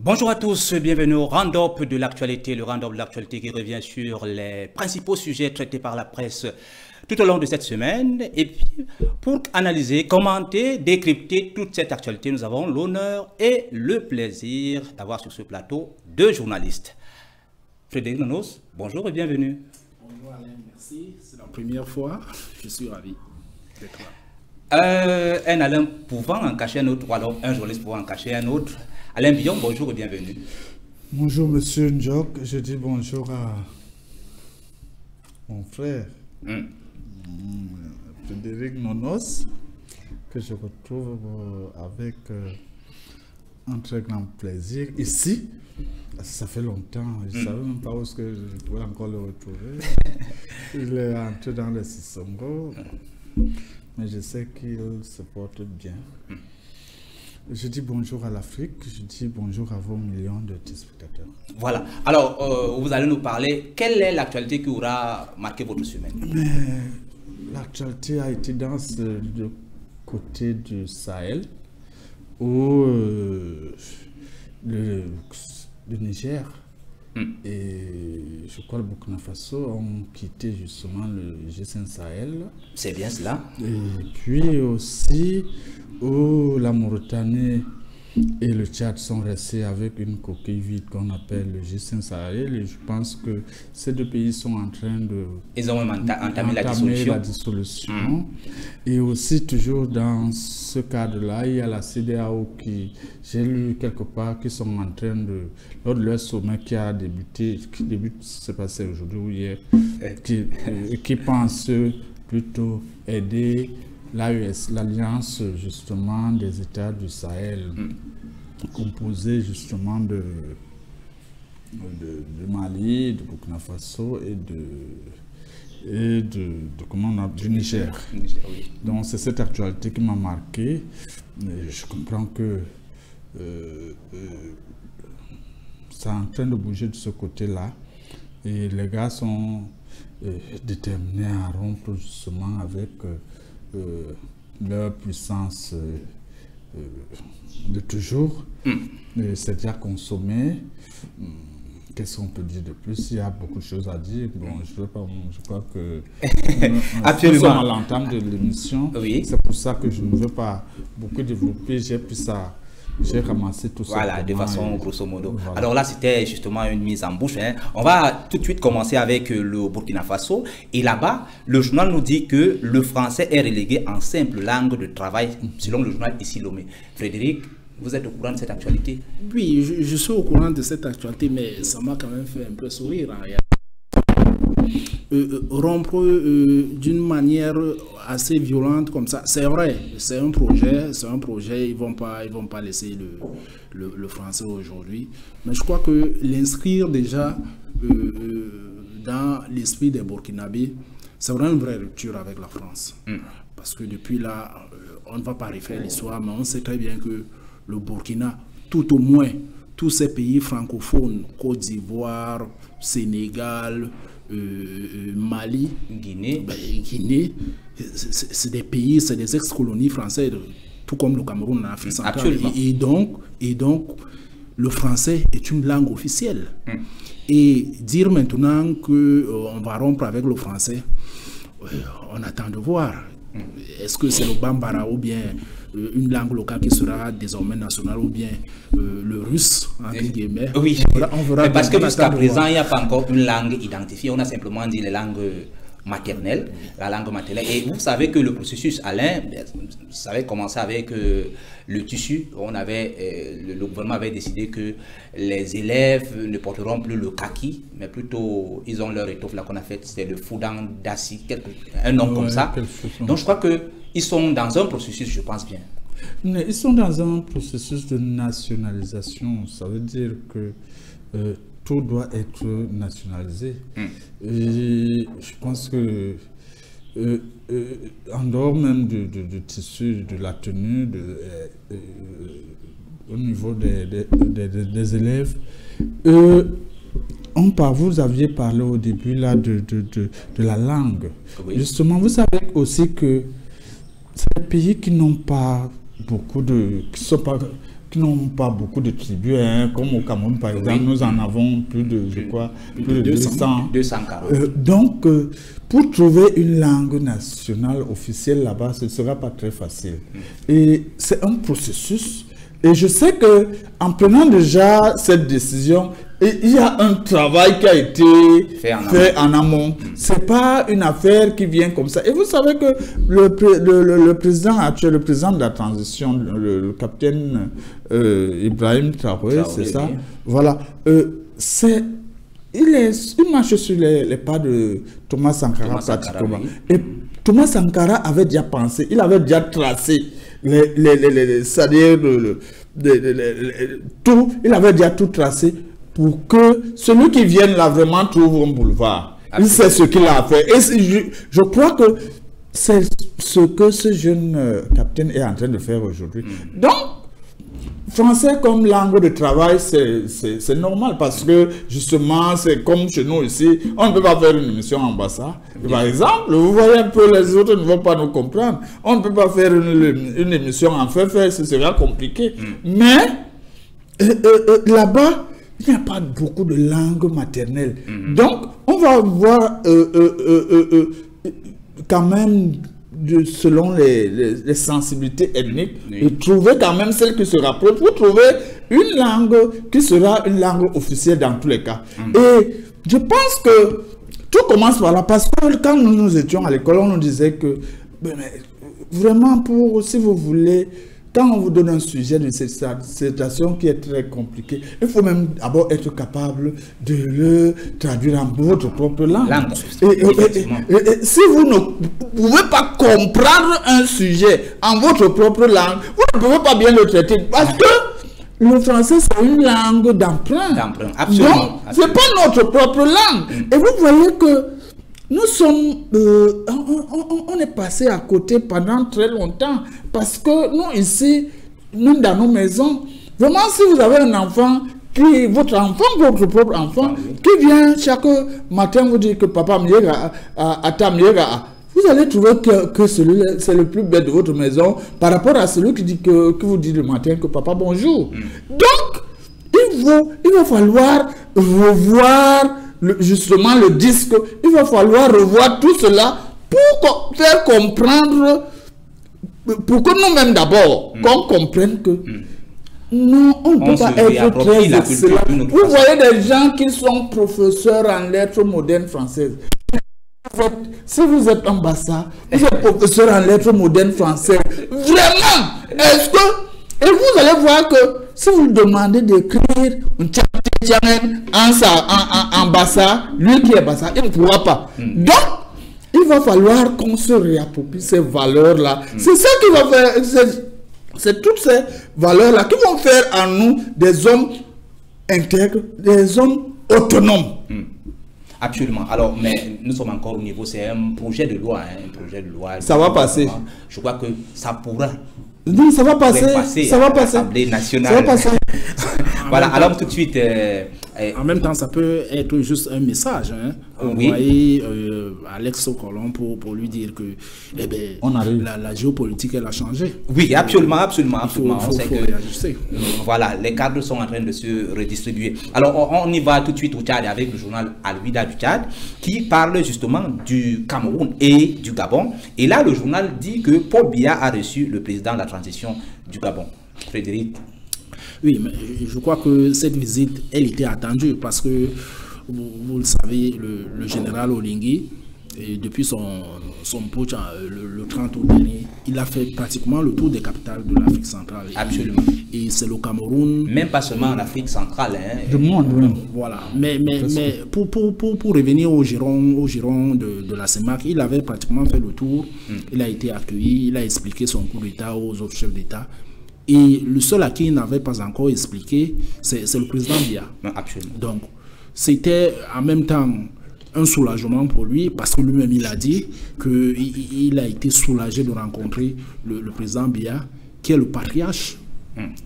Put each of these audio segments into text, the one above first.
Bonjour à tous, bienvenue au Round-up de l'actualité, le Round-up de l'actualité qui revient sur les principaux sujets traités par la presse tout au long de cette semaine. Et puis, pour analyser, commenter, décrypter toute cette actualité, nous avons l'honneur et le plaisir d'avoir sur ce plateau deux journalistes. Frédéric Nonos, bonjour et bienvenue. Bonjour Alain, merci. C'est la première fois, je suis ravi d'être là. Un Alain pouvant en cacher un autre, ou alors un journaliste pouvant en cacher un autre. Alain Billon, bonjour et bienvenue. Bonjour Monsieur Njok, je dis bonjour à mon frère Frédéric Nonos, que je retrouve avec un très grand plaisir ici. Ça fait longtemps, je ne savais même pas où est-ce que je pourrais encore le retrouver. Il est entré dans le Sissongo, mais je sais qu'il se porte bien. Je dis bonjour à l'Afrique, je dis bonjour à vos millions de téléspectateurs. Voilà. Alors, vous allez nous parler, quelle est l'actualité qui aura marqué votre semaine? L'actualité a été dans le côté du Sahel, où le Niger et je crois le Burkina Faso ont quitté justement le G5 Sahel. C'est bien cela. Et puis aussi où la Mauritanie et le Tchad sont restés avec une coquille vide qu'on appelle le G5 Sahel. Et je pense que ces deux pays sont en train de... Ils ont même entamé la dissolution. Et aussi toujours dans ce cadre-là, il y a la CEDEAO qui, j'ai lu quelque part, qui sont en train de, lors de leur sommet qui a débuté, c'est passé aujourd'hui ou hier, qui pensent plutôt aider l'AES, l'Alliance justement des États du Sahel, composée justement de Mali, de Burkina Faso et du Niger. Oui. Donc c'est cette actualité qui m'a marqué. Je comprends que c'est en train de bouger de ce côté-là et les gars sont déterminés à rompre justement avec leur puissance de toujours, c'est-à-dire consommer. Qu'est-ce qu'on peut dire de plus? Il y a beaucoup de choses à dire. Bon, je crois que nous sommes à l'entame de l'émission. Oui. C'est pour ça que je ne veux pas beaucoup développer. J'ai ramassé tout ça. Voilà, de façon grosso modo. Voilà. Alors là, c'était justement une mise en bouche. On va tout de suite commencer avec le Burkina Faso. Et là-bas, le journal nous dit que le français est relégué en simple langue de travail, selon le journal ici Lomé. Frédéric, vous êtes au courant de cette actualité? Oui, je suis au courant de cette actualité, mais ça m'a quand même fait un peu sourire en réalité. Rompre d'une manière assez violente comme ça, c'est vrai, c'est un projet, ils vont pas laisser le français aujourd'hui, mais je crois que l'inscrire déjà dans l'esprit des Burkinabés, c'est vraiment une vraie rupture avec la France, parce que depuis là, on ne va pas refaire l'histoire, mais on sait très bien que le Burkina, tout au moins, tous ces pays francophones, Côte d'Ivoire, Sénégal, Mali, Guinée, c'est des pays, c'est des ex-colonies françaises, tout comme le Cameroun en Afrique centrale. Et donc, le français est une langue officielle. Et dire maintenant qu'on va rompre avec le français, on attend de voir. Est-ce que c'est le Bambara ou bien une langue locale qui sera désormais nationale ou bien le russe, entre guillemets? Oui, on verra parce que jusqu'à présent, il n'y a pas encore une langue identifiée. On a simplement dit les langues maternelles, la langue maternelle. Et vous savez que le processus, Alain, ça avait commencé avec le tissu. Le gouvernement avait décidé que les élèves ne porteront plus le kaki, mais plutôt, ils ont leur étoffe là qu'on a fait, c'est le foudang dassi, un nom comme ça. Donc je crois qu'ils sont dans un processus, je pense bien. Mais ils sont dans un processus de nationalisation. Ça veut dire que tout doit être nationalisé. Et je pense que en dehors même du tissu, de la tenue, au niveau des élèves, vous aviez parlé au début là de la langue. Oui. Justement, vous savez aussi que c'est des pays qui n'ont pas beaucoup de... qui qui n'ont pas beaucoup de tribus, hein, comme au Cameroun par exemple, nous en avons plus de, je crois, plus de 200. 240. Donc, pour trouver une langue nationale officielle là-bas, ce ne sera pas très facile. Et c'est un processus. Et je sais que en prenant déjà cette décision, il y a un travail qui a été fait en amont. C'est pas une affaire qui vient comme ça. Et vous savez que le président actuel, le président de la transition, le capitaine Ibrahim Traoré, c'est ça. Voilà. Il marche sur les pas de Thomas Sankara pratiquement. Et Thomas Sankara avait déjà pensé, il avait déjà tracé c'est-à-dire tout, il avait déjà tout tracé pour que celui qui vienne là vraiment trouve un boulevard. Il sait ce qu'il a fait. Et je crois que c'est ce que ce jeune capitaine est en train de faire aujourd'hui. Donc, français comme langue de travail, c'est normal parce que justement, c'est comme chez nous ici, on ne peut pas faire une émission en Bassa. Par exemple, vous voyez un peu, les autres ne vont pas nous comprendre. On ne peut pas faire une émission en fait, ce sera compliqué. Mais là-bas, il n'y a pas beaucoup de langue maternelle. Donc, on va voir quand même, selon les sensibilités ethniques, et trouver quand même celle qui se rapproche pour trouver une langue qui sera une langue officielle dans tous les cas. Et je pense que tout commence par là, parce que quand nous étions à l'école, on nous disait que vraiment, si vous voulez, quand on vous donne un sujet de cette situation qui est très compliqué, il faut même d'abord être capable de le traduire en votre propre langue. Et si vous ne pouvez pas comprendre un sujet en votre propre langue, vous ne pouvez pas bien le traiter. Parce que le français, c'est une langue d'emprunt. Absolument. Donc, ce n'est pas notre propre langue. Et vous voyez que nous sommes, on est passé à côté pendant très longtemps parce que nous ici, même dans nos maisons, vraiment si vous avez un enfant, votre propre enfant, qui vient chaque matin vous dire que papa m'yega, vous allez trouver que celui-là, c'est le plus bête de votre maison par rapport à celui qui vous dit le matin que papa bonjour. Donc, il va falloir revoir justement le disque, il va falloir revoir tout cela pour faire comprendre, pour que nous-mêmes d'abord, qu'on comprenne que non, on ne peut pas être très excellent. Vous voyez des gens qui sont professeurs en lettres modernes françaises. Si vous êtes en Bassa, vous êtes professeur en lettres modernes françaises, vraiment, est-ce que... Et vous allez voir que si vous demandez d'écrire en Bassa, lui qui est Bassa, il ne pourra pas. Donc, il va falloir qu'on se réapproprie ces valeurs-là. C'est ça qui va faire, c'est toutes ces valeurs-là qui vont faire en nous des hommes intègres, des hommes autonomes. Absolument. Alors, mais nous sommes encore au niveau, c'est un projet de loi. Un projet de loi. Ça va passer. Je crois que ça pourra. Non, ça va passer. Ça va passer. L'Assemblée nationale. Ça va passer. Voilà, alors tout de suite. En même temps, ça peut être juste un message. Envoyé à l'ex-colon pour lui dire que la géopolitique, elle a changé. Oui, absolument, absolument. On sait que réajuster. Voilà, les cadres sont en train de se redistribuer. Alors, on y va tout de suite au Tchad avec le journal Al-Wida du Tchad qui parle justement du Cameroun et du Gabon. Et là, le journal dit que Paul Biya a reçu le président de la transition du Gabon. Frédéric. Oui, mais je crois que cette visite, elle était attendue parce que, vous le savez, le général Oligui, depuis son putsch le 30 août dernier, il a fait pratiquement le tour des capitales de l'Afrique centrale. Absolument. Et c'est le Cameroun... Même pas seulement en Afrique centrale. Du monde, oui. Voilà. Mais pour revenir au giron de la CEMAC, il avait pratiquement fait le tour. Il a été accueilli, il a expliqué son coup d'État aux autres chefs d'État. Et le seul à qui il n'avait pas encore expliqué, c'est le président Biya. Absolument. Donc, c'était en même temps un soulagement pour lui, parce que lui-même il a dit qu'il a été soulagé de rencontrer le président Biya, qui est le patriarche,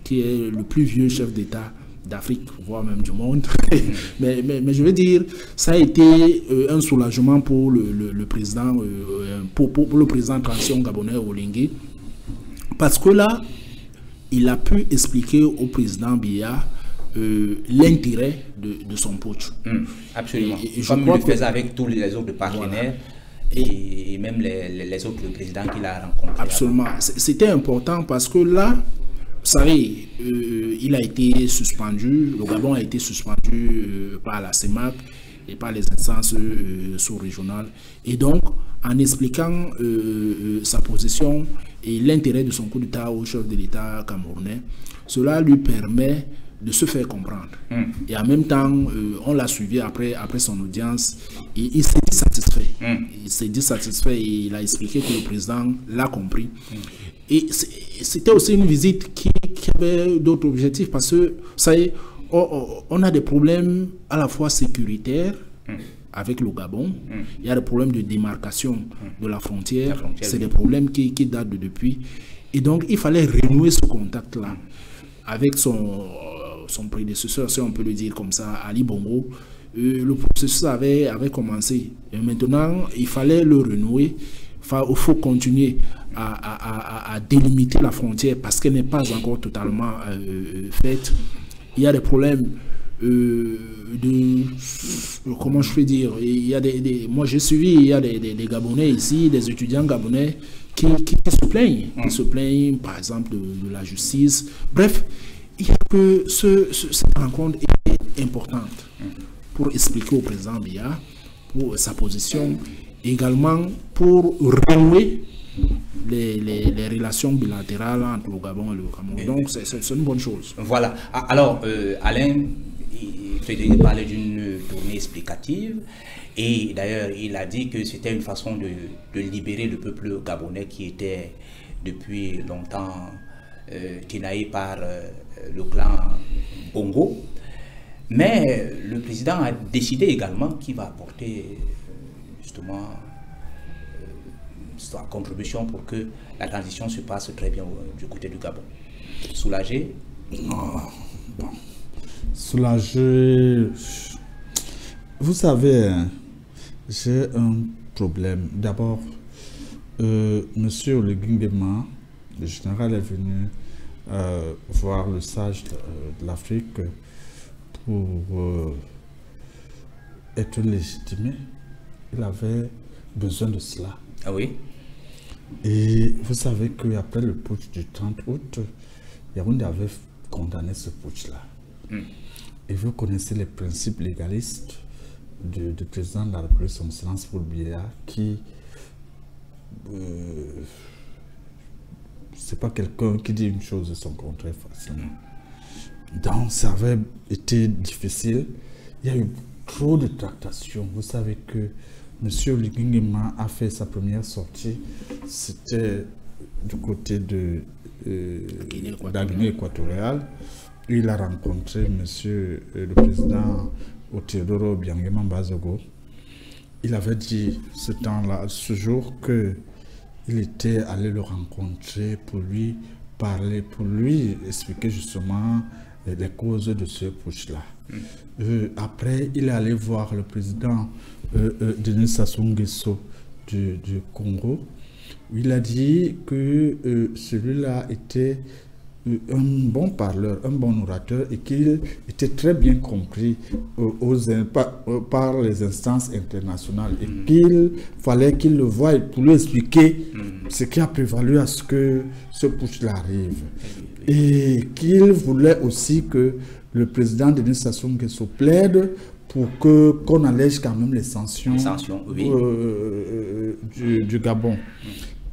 qui est le plus vieux chef d'État d'Afrique, voire même du monde. mais je veux dire, ça a été un soulagement pour le président, pour le président de transition gabonais Oligui, parce que là, il a pu expliquer au président Biya l'intérêt de son putsch. Absolument. Et Comme il le faisait avec tous les autres partenaires, voilà. et même les autres présidents qu'il a rencontrés. Absolument. C'était important parce que là, vous savez, il a été suspendu, le Gabon a été suspendu par la CEMAC et par les instances sous-régionales. Et donc, en expliquant sa position et l'intérêt de son coup d'État au chef de l'État camerounais, cela lui permet de se faire comprendre. Et en même temps, on l'a suivi après son audience et il s'est dit satisfait. Il s'est dit satisfait et il a expliqué que le président l'a compris. Et c'était aussi une visite qui avait d'autres objectifs parce que, ça y est, on a des problèmes à la fois sécuritaires avec le Gabon. Il y a des problèmes de démarcation de la frontière. C'est des problèmes qui datent de depuis. Et donc, il fallait renouer ce contact-là avec son prédécesseur, si on peut le dire comme ça, Ali Bongo. Le processus avait commencé. Et maintenant, il fallait le renouer. Il faut continuer à délimiter la frontière parce qu'elle n'est pas encore totalement faite. Il y a des problèmes comment je peux dire, il y a moi j'ai suivi, il y a des Gabonais ici, des étudiants gabonais qui se plaignent, par exemple de la justice. Bref, il y a que cette rencontre est importante pour expliquer au président Biya pour sa position, également pour renouer les relations bilatérales entre le Gabon et le Cameroun. Donc c'est une bonne chose. Voilà. Alors Alain, Frédéric parlait d'une tournée explicative et d'ailleurs il a dit que c'était une façon de libérer le peuple gabonais qui était depuis longtemps tenaillé par le clan Bongo. Mais le président a décidé également qu'il va apporter justement sa contribution pour que la transition se passe très bien du côté du Gabon. Soulagé? Bon. Soulagé. Vous savez, j'ai un problème. D'abord, monsieur Oligui-Nguema, le général, est venu voir le sage de l'Afrique pour être légitimé. Il avait besoin de cela. Ah oui? Et vous savez qu'après le putsch du 30 août, Yaoundé avait condamné ce putsch-là. Et vous connaissez les principes légalistes du président de la République, son Excellence Paul Biya, qui c'est pas quelqu'un qui dit une chose et son contraire facilement. Donc ça avait été difficile. Il y a eu trop de tractations. Vous savez que M. Oligui-Nguema a fait sa première sortie. C'était du côté de la Guinée équatoriale. Il a rencontré le président Théodore Obiang Mbazogo. Il avait dit ce jour qu'il était allé le rencontrer pour lui parler, pour lui expliquer justement les causes de ce putsch-là. Après, il est allé voir le président Denis Sassou Nguesso du Congo. Il a dit que celui-là était un bon parleur, un bon orateur et qu'il était très bien compris par les instances internationales et qu'il fallait qu'il le voie pour lui expliquer ce qui a prévalu à ce que ce putsch-là arrive. Et qu'il voulait aussi que le président Denis Sassou Nguesso plaide pour qu'on allège quand même les sanctions oui. du Gabon.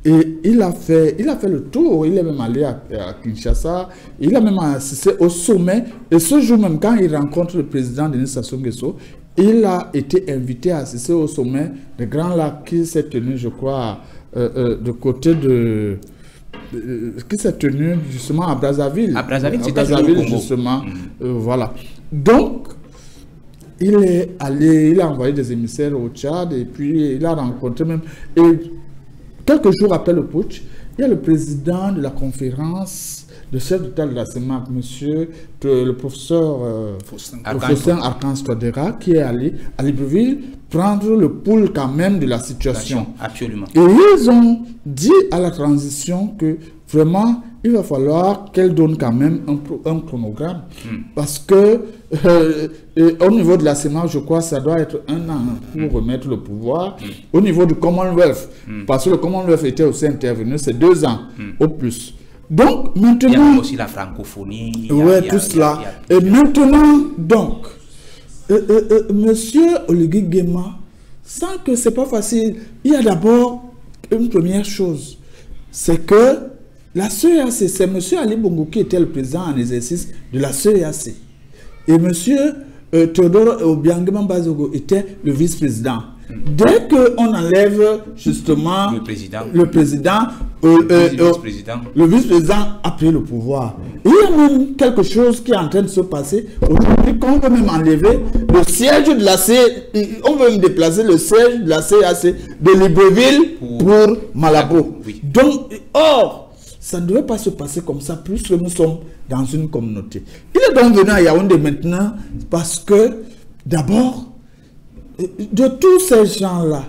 Et il a fait le tour, il est même allé à Kinshasa, il a même assisté au sommet. Et ce jour même, quand il rencontre le président Denis Sassou Nguesso, il a été invité à assister au sommet de Grand Lac qui s'est tenu, je crois, de côté de... qui s'est tenu justement à Brazzaville. À Brazzaville, c'est justement. Voilà. Donc, il est allé, il a envoyé des émissaires au Tchad et puis il a rencontré même... Et quelques jours après le putsch, il y a le président de la conférence de chef d'État de la CEMAC, le professeur Faustin Archange Touadéra, qui est allé à Libreville prendre le pouls quand même de la situation. Absolument. Et ils ont dit à la transition que vraiment, il va falloir qu'elle donne quand même un chronogramme. Parce que au niveau de la CEMAC, je crois que ça doit être 1 an pour remettre le pouvoir. Au niveau du Commonwealth, parce que le Commonwealth était aussi intervenu, c'est 2 ans au plus. Donc maintenant... Il y a aussi la francophonie. Oui, tout cela. Et maintenant, donc, monsieur Oligui Nguema, sans que c'est pas facile, il y a d'abord une première chose, c'est que la CEAC, c'est M. Ali Bongo qui était le président en exercice de la CEAC. Et M. Théodore Obiangema Bazogo était le vice-président. Dès qu'on enlève justement le président, le vice-président a pris le pouvoir. Il y a même quelque chose qui est en train de se passer aujourd'hui, qu'on veut même enlever le siège de la on veut même déplacer le siège de la CAC de Libreville pour Malabo. Oui. Donc, or, ça ne devait pas se passer comme ça, puisque nous sommes dans une communauté. Il est donc venu à Yaoundé maintenant parce que, d'abord, de tous ces gens-là,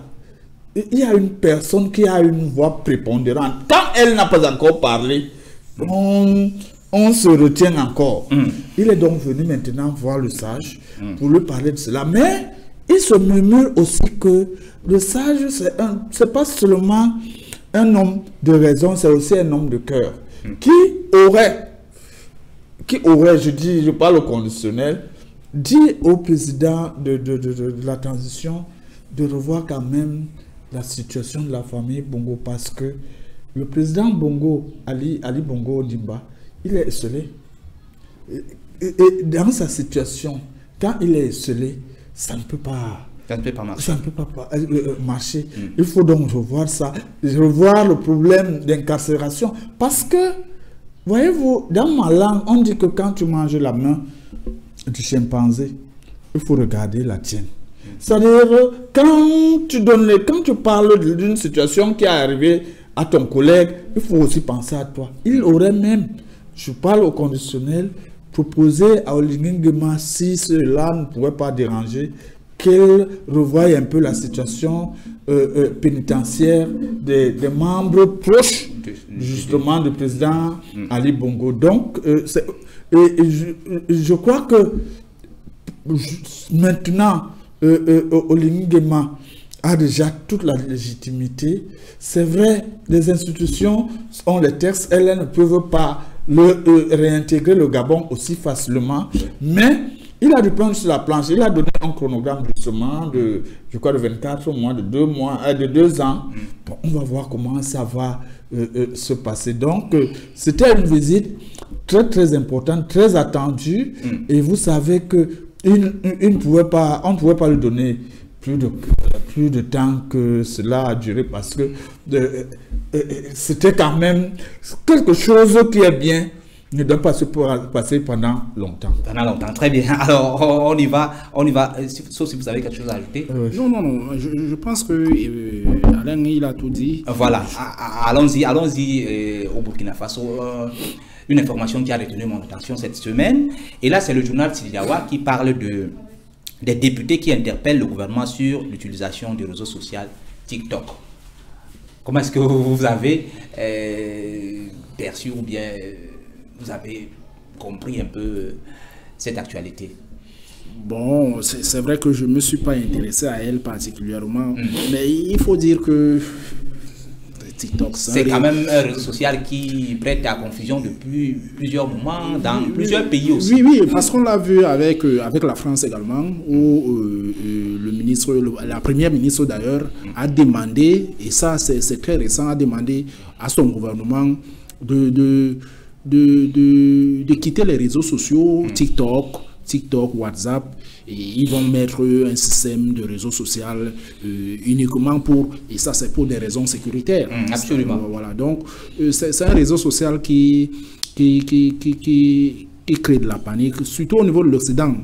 il y a une personne qui a une voix prépondérante. Quand elle n'a pas encore parlé, on se retient encore. Il est donc venu maintenant voir le sage pour lui parler de cela. Mais il se murmure aussi que le sage, c'est pas seulement un homme de raison, c'est aussi un homme de cœur. Qui aurait, je parle au conditionnel, dit au président de la transition de revoir quand même la situation de la famille Bongo, parce que le président Bongo, Ali Bongo Ondimba, il est esselé. Et dans sa situation, quand il est esselé, ça ne peut pas marcher. Il faut donc revoir ça, revoir le problème d'incarcération. Parce que, voyez-vous, dans ma langue, on dit que quand tu manges la main du chimpanzé, il faut regarder la tienne. C'est-à-dire, quand tu parles d'une situation qui est arrivée à ton collègue, il faut aussi penser à toi. Il aurait même, je parle au conditionnel, proposé à Oligui Nguema, si cela ne pouvait pas déranger, qu'elle revoie un peu la situation pénitentiaire des membres proches, justement, du président Ali Bongo. Donc, je crois que maintenant, Oligui Nguema a déjà toute la légitimité. C'est vrai, les institutions ont les textes, elles ne peuvent pas réintégrer le Gabon aussi facilement, mais il a dû prendre sur la planche. Il a donné un chronogramme justement de, je crois, de 24 mois, de 2 ans. Bon, on va voir comment ça va se passer. Donc, c'était une visite très, très importante, très attendue. Et vous savez que on ne pouvait pas lui donner plus de temps que cela a duré, parce que c'était quand même quelque chose qui est bien. Ne doit pas se passer pendant longtemps. Pendant longtemps, très bien. Alors, on y va. Sauf si vous avez quelque chose à ajouter. Non. Je pense que Alain, il a tout dit. Voilà. Allons-y au Burkina Faso. Une information qui a retenu mon attention cette semaine. Et là, c'est le journal Tidjawa qui parle des députés qui interpellent le gouvernement sur l'utilisation du réseau social TikTok. Comment est-ce que vous avez perçu ou bien vous avez compris un peu cette actualité? Bon, c'est vrai que je ne me suis pas intéressé à elle particulièrement, mais il faut dire que TikTok, c'est quand même un réseau social qui prête à confusion depuis plusieurs moments, dans plusieurs pays aussi. Oui, parce qu'on l'a vu avec la France également, où la première ministre d'ailleurs a demandé, et ça c'est très récent, a demandé à son gouvernement de quitter les réseaux sociaux, TikTok, WhatsApp, et ils vont mettre un système de réseau social uniquement et ça c'est pour des raisons sécuritaires. Absolument. Voilà, donc c'est un réseau social qui crée de la panique, surtout au niveau de l'Occident.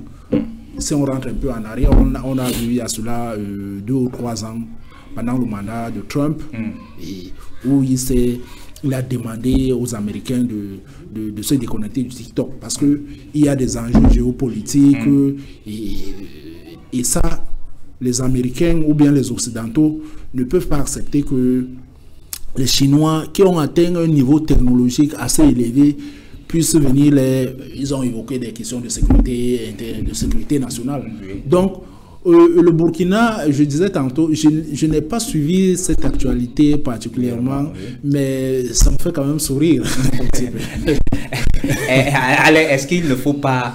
Si on rentre un peu en arrière, on a vu il y a cela 2 ou 3 ans, pendant le mandat de Trump, où il a demandé aux Américains de se déconnecter du TikTok parce qu'il y a des enjeux géopolitiques et ça, les Américains ou bien les Occidentaux ne peuvent pas accepter que les Chinois qui ont atteint un niveau technologique assez élevé puissent venir ils ont évoqué des questions de sécurité nationale. Oui. Donc, le Burkina, je disais tantôt, je n'ai pas suivi cette actualité particulièrement, oui. Mais ça me fait quand même sourire. Est-ce qu'il ne faut pas,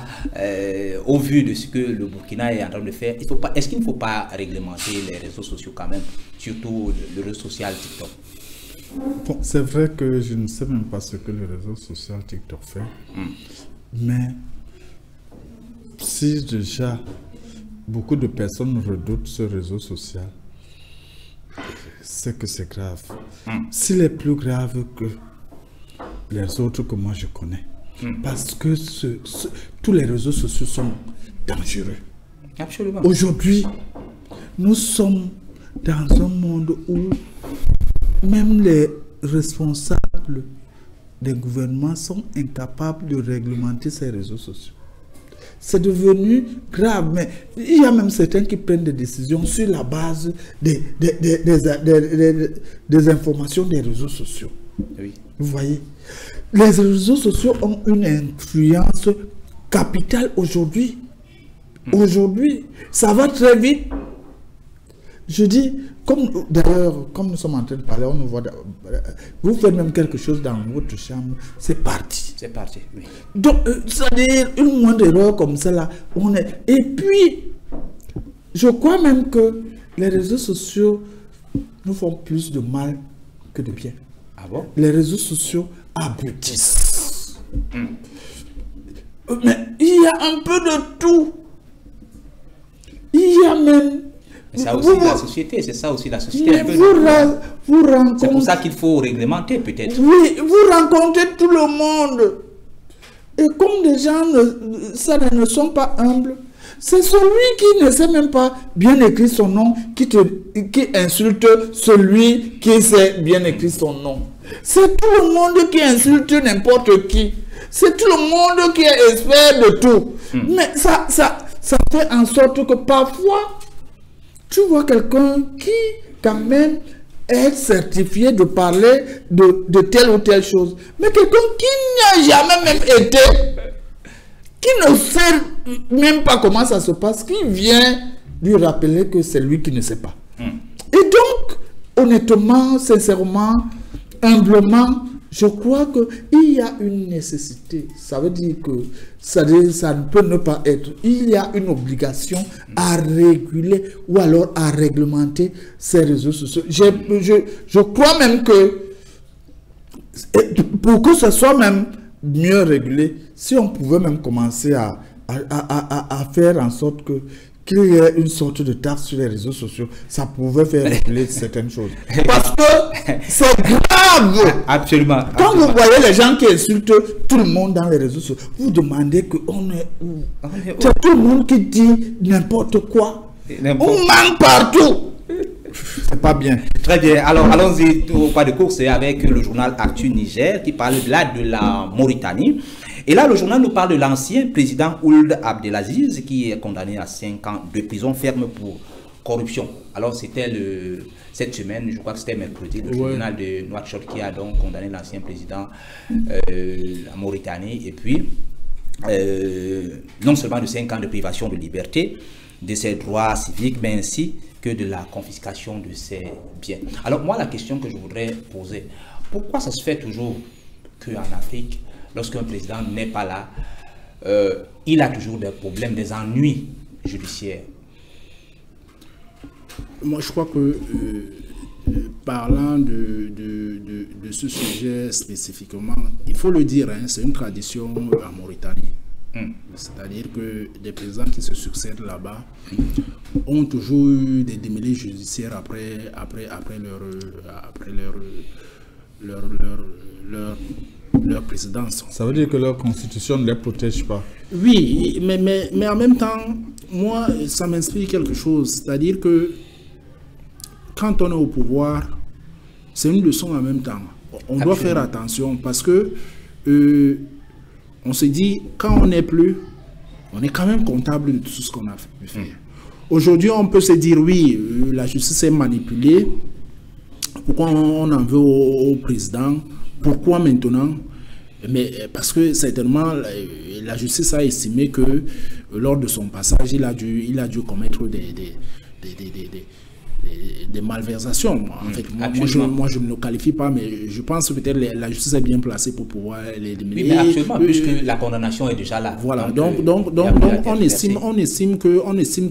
au vu de ce que le Burkina est en train de faire, est-ce qu'il ne faut pas réglementer les réseaux sociaux quand même, surtout le réseau social TikTok? Bon, c'est vrai que je ne sais même pas ce que le réseau social TikTok fait, mais si déjà beaucoup de personnes redoutent ce réseau social, c'est que c'est grave. S'il est plus grave que les autres que moi je connais, parce que tous les réseaux sociaux sont dangereux. Absolument. Aujourd'hui, nous sommes dans un monde où même les responsables des gouvernements sont incapables de réglementer ces réseaux sociaux. C'est devenu grave, mais il y a même certains qui prennent des décisions sur la base des informations des réseaux sociaux. Oui. Vous voyez, les réseaux sociaux ont une influence capitale aujourd'hui. Aujourd'hui, ça va très vite. Je dis, d'ailleurs, comme nous sommes en train de parler, on nous voit, vous faites même quelque chose dans votre chambre, c'est parti. C'est parti, oui. Donc, c'est-à-dire, une moindre erreur comme ça, là, on est... Et puis, je crois même que les réseaux sociaux nous font plus de mal que de bien. Ah bon? Les réseaux sociaux aboutissent. Mais il y a un peu de tout. Il y a même... C'est ça aussi la société, c'est ça aussi la société. Mais vous rencontrez... C'est pour ça qu'il faut réglementer peut-être. Oui, vous rencontrez tout le monde. Et comme des gens ne sont pas humbles, c'est celui qui ne sait même pas bien écrire son nom qui insulte celui qui sait bien écrire son nom. C'est tout le monde qui insulte n'importe qui. C'est tout le monde qui est expert de tout. Mais ça fait en sorte que parfois, tu vois quelqu'un qui, quand même, est certifié de parler de telle ou telle chose. Mais quelqu'un qui n'a jamais même été, qui ne sait même pas comment ça se passe, qui vient lui rappeler que c'est lui qui ne sait pas. Et donc, honnêtement, sincèrement, humblement, je crois qu'il y a une nécessité. Ça veut dire que ça ne peut ne pas être. Il y a une obligation à réguler ou alors à réglementer ces réseaux sociaux. Je crois même que pour que ce soit même mieux régulé, si on pouvait même commencer à faire en sorte qu'il y ait une sorte de taxe sur les réseaux sociaux, ça pouvait faire réguler certaines choses. Parce que c'est grave. Absolument. Quand vous voyez les gens qui insultent tout le monde dans les réseaux sociaux, vous demandez qu'on est où? C'est tout le monde qui dit n'importe quoi. On manque partout. C'est pas bien. Très bien. Alors, allons-y au pas de course avec le journal Actu Niger qui parle là de la Mauritanie. Et là, le journal nous parle de l'ancien président Ould Abdelaziz qui est condamné à 5 ans de prison ferme pour corruption. Alors, c'était cette semaine, je crois que c'était mercredi, le tribunal de Nouakchott qui a donc condamné l'ancien président la Mauritanie. Et puis, non seulement de 5 ans de privation de liberté, de ses droits civiques, mais ainsi que de la confiscation de ses biens. Alors, moi, la question que je voudrais poser, pourquoi ça se fait toujours qu'en Afrique, lorsqu'un président n'est pas là, il a toujours des problèmes, des ennuis judiciaires? Moi, je crois que, parlant de ce sujet spécifiquement, il faut le dire, hein, c'est une tradition en Mauritanie. C'est-à-dire que des présidents qui se succèdent là-bas ont toujours eu des démêlés judiciaires après leur présidence. Ça veut dire que leur constitution ne les protège pas. Oui, mais en même temps, moi, ça m'inspire quelque chose. C'est-à-dire que quand on est au pouvoir, c'est une leçon en même temps. On doit faire attention parce que on se dit, quand on n'est plus, on est quand même comptable de tout ce qu'on a fait. Aujourd'hui, on peut se dire, oui, la justice est manipulée. Pourquoi on en veut au président? Pourquoi maintenant? Mais parce que certainement la justice a estimé que lors de son passage, il a dû commettre des malversations. En fait, moi, je ne le qualifie pas, mais je pense que peut-être la justice est bien placée pour pouvoir les éliminer. Oui, mais actuellement, puisque la condamnation est déjà là. Voilà, donc on estime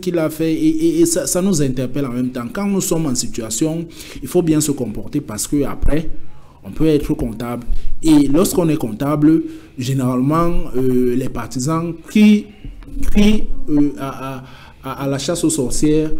qu'il a fait, et ça nous interpelle en même temps. Quand nous sommes en situation, il faut bien se comporter, parce que après, on peut être comptable. Et lorsqu'on est comptable, généralement, les partisans crient à la chasse aux sorcières,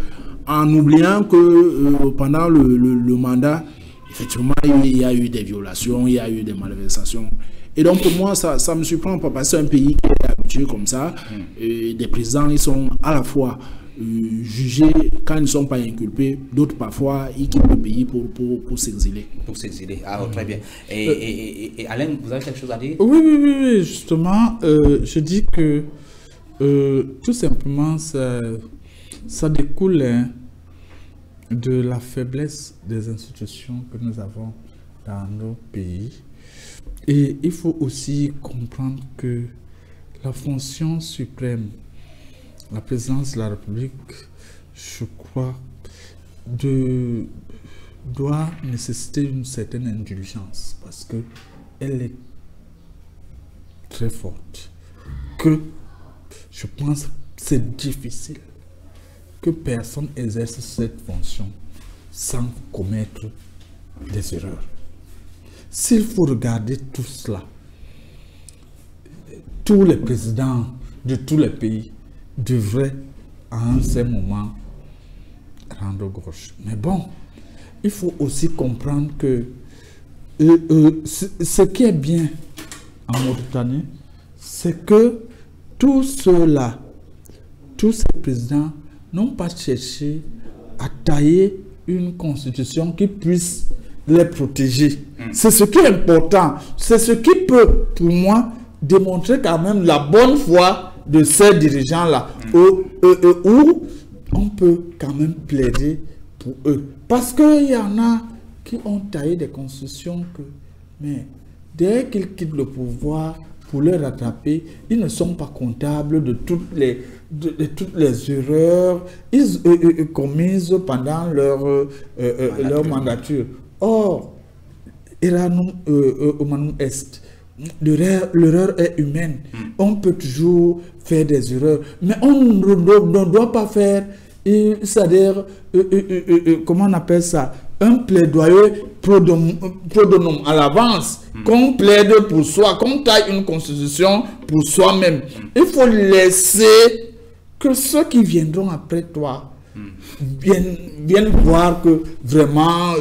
en oubliant que pendant le mandat, effectivement, il y a eu des violations, il y a eu des malversations. Et donc, pour moi, ça me surprend pas, parce que c'est un pays qui est habitué comme ça. Des présidents, ils sont à la fois jugés quand ils ne sont pas inculpés, d'autres parfois, ils quittent le pays pour s'exiler. Pour s'exiler, très bien. Et Alain, vous avez quelque chose à dire? Oui, justement, je dis que tout simplement, ça découle de la faiblesse des institutions que nous avons dans nos pays. Et il faut aussi comprendre que la fonction suprême, la présidence de la République, je crois, doit nécessiter une certaine indulgence, parce qu'elle est très forte. Que je pense que c'est difficile que personne exerce cette fonction sans commettre des erreurs. S'il faut regarder tout cela, tous les présidents de tous les pays devraient à un certain moment rendre gauche. Mais bon, il faut aussi comprendre que ce qui est bien en Mauritanie, c'est que tous ceux-là, tous ces présidents n'ont pas cherché à tailler une constitution qui puisse les protéger. C'est ce qui est important. C'est ce qui peut, pour moi, démontrer quand même la bonne foi de ces dirigeants-là, où on peut quand même plaider pour eux. Parce qu'il y en a qui ont taillé des constitutions mais dès qu'ils quittent le pouvoir, pour les rattraper, ils ne sont pas comptables de toutes les erreurs commises pendant leur mandature. Or, Iranum Omanum Est, l'erreur est humaine. On peut toujours faire des erreurs, mais on ne doit pas faire, c'est-à-dire, comment on appelle ça, un plaidoyer prodonome à l'avance, qu'on plaide pour soi, qu'on taille une constitution pour soi-même. Il faut laisser que ceux qui viendront après toi viennent voir que vraiment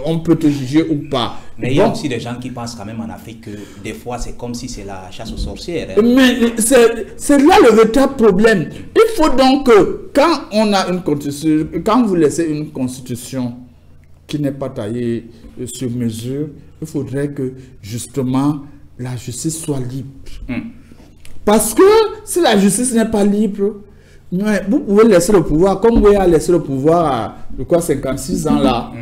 on peut te juger ou pas. Mais il y a aussi des gens qui pensent quand même en Afrique que des fois c'est comme si c'est la chasse aux sorcières. Mais c'est là le véritable problème. Il faut donc que quand on a une constitution, quand vous laissez une constitution qui n'est pas taillée sur mesure, il faudrait que justement la justice soit libre. Parce que si la justice n'est pas libre, vous pouvez laisser le pouvoir, comme vous avez laissé le pouvoir à 56 ans là,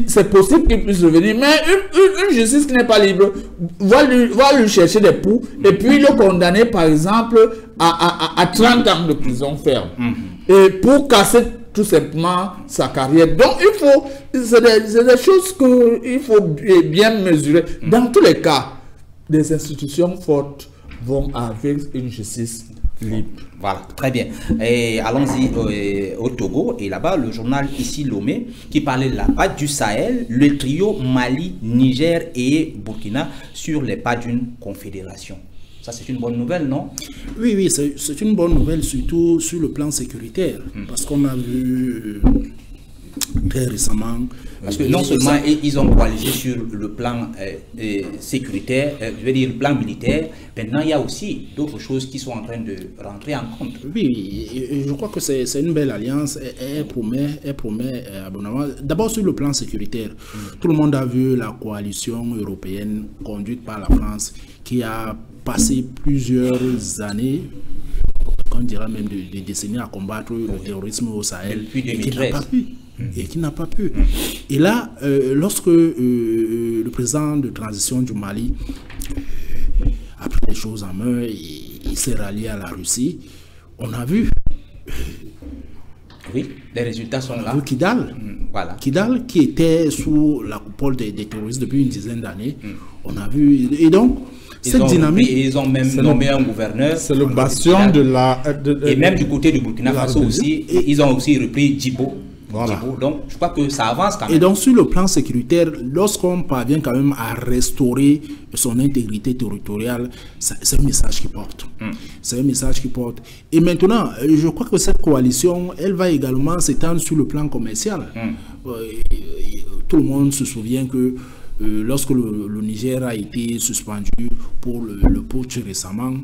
c'est possible qu'il puisse revenir, mais une justice qui n'est pas libre va lui chercher des poux et puis le condamner par exemple à 30 ans de prison ferme. Et pour casser tout simplement sa carrière. Donc il faut, c'est des choses qu'il faut bien mesurer. Dans tous les cas, des institutions fortes vont avec une justice libre. Voilà, très bien. Et allons-y au Togo. Et là-bas, le journal ici Lomé, qui parlait là-bas du Sahel, le trio Mali, Niger et Burkina sur les pas d'une confédération. Ça, c'est une bonne nouvelle, non? Oui, c'est une bonne nouvelle, surtout sur le plan sécuritaire. Parce qu'on a vu très récemment... Parce que non seulement ils ont coalisé sur le plan sécuritaire, je veux dire le plan militaire, maintenant il y a aussi d'autres choses qui sont en train de rentrer en compte. Oui, et je crois que c'est une belle alliance. Elle promet abondamment. D'abord sur le plan sécuritaire, tout le monde a vu la coalition européenne conduite par la France qui a passé plusieurs années, on dirait même des décennies à combattre le terrorisme au Sahel. Depuis 2013. et qui n'a pas pu. Et là, lorsque le président de transition du Mali a pris les choses en main, il s'est rallié à la Russie, on a vu. Oui, les résultats sont là. Kidal, voilà. Kidal qui était sous la coupole des terroristes depuis une dizaine d'années, on a vu. Et donc, cette dynamique. Ils ont même nommé un gouverneur. C'est le bastion de la. Et même du côté du Burkina Faso aussi, ils ont aussi repris Djibo. Voilà. Donc, je crois que ça avance quand même. Et donc, sur le plan sécuritaire, lorsqu'on parvient quand même à restaurer son intégrité territoriale, c'est un message qui porte. C'est un message qui porte. Et maintenant, je crois que cette coalition, elle va également s'étendre sur le plan commercial. Tout le monde se souvient que lorsque le Niger a été suspendu pour le putsch récemment,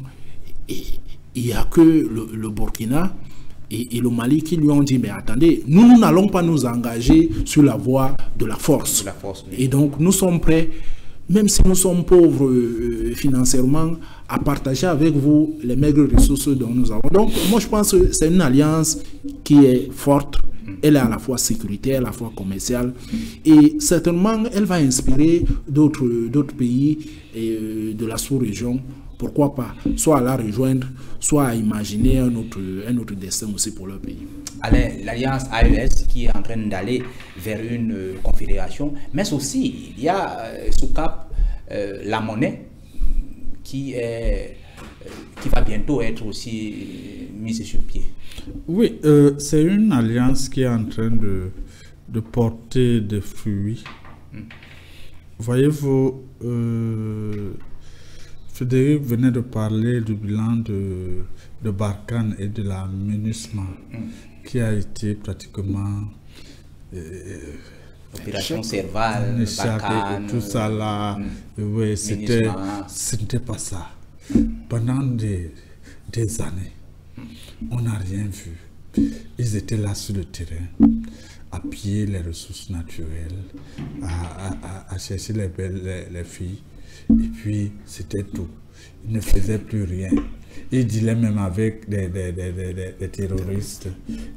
il n'y a que le Burkina et le Mali qui lui ont dit, mais attendez, nous n'allons pas nous engager sur la voie de la force. Oui. Et donc, nous sommes prêts, même si nous sommes pauvres financièrement, à partager avec vous les maigres ressources dont nous avons. Donc, moi, je pense que c'est une alliance qui est forte. Elle est à la fois sécuritaire, à la fois commerciale. Et certainement, elle va inspirer d'autres pays de la sous-région. Pourquoi pas, soit à la rejoindre, soit à imaginer un autre destin aussi pour leur pays. Alain, l'alliance AES qui est en train d'aller vers une confédération, mais aussi il y a sous cap la monnaie qui va bientôt être aussi mise sur pied. Oui, c'est une alliance qui est en train de porter des fruits. Voyez-vous, Frédéric venait de parler du bilan de Barkhane et de la MINUSMA qui a été pratiquement opération Serval, Barkhane, tout ça là, oui, c'était pas ça. Pendant des années, on n'a rien vu. Ils étaient là sur le terrain, à piller les ressources naturelles, à chercher les filles. Et puis, c'était tout. Ils ne faisaient plus rien. Ils dealaient même avec des terroristes.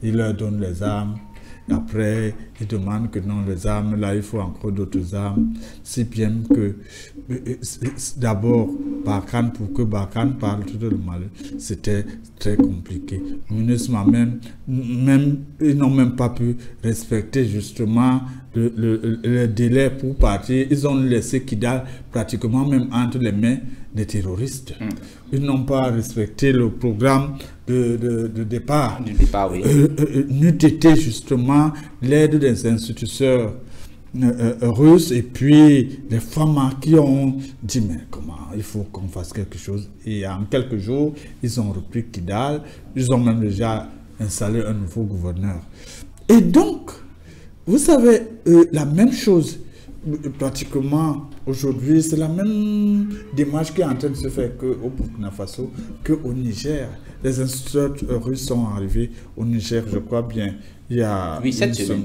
Ils leur donnent les armes. Après, ils demandent que non, les armes, là, il faut encore d'autres armes. Si bien que, d'abord, Barkhane, pour que Barkhane parle tout le mal, c'était très compliqué. MINUSMA même, ils n'ont même pas pu respecter justement le délai pour partir. Ils ont laissé Kidal pratiquement même entre les mains des terroristes. Ils n'ont pas respecté le programme de départ. Du départ, oui. N'eût été justement l'aide des institutions russes et puis les femmes qui ont dit mais comment il faut qu'on fasse quelque chose. Et en quelques jours, ils ont repris Kidal. Ils ont même déjà installé un nouveau gouverneur. Et donc, vous savez, la même chose, pratiquement aujourd'hui, c'est la même démarche qui est en train de se faire qu'au Burkina Faso, qu'au Niger. Les instituteurs russes sont arrivés au Niger, je crois bien, il y a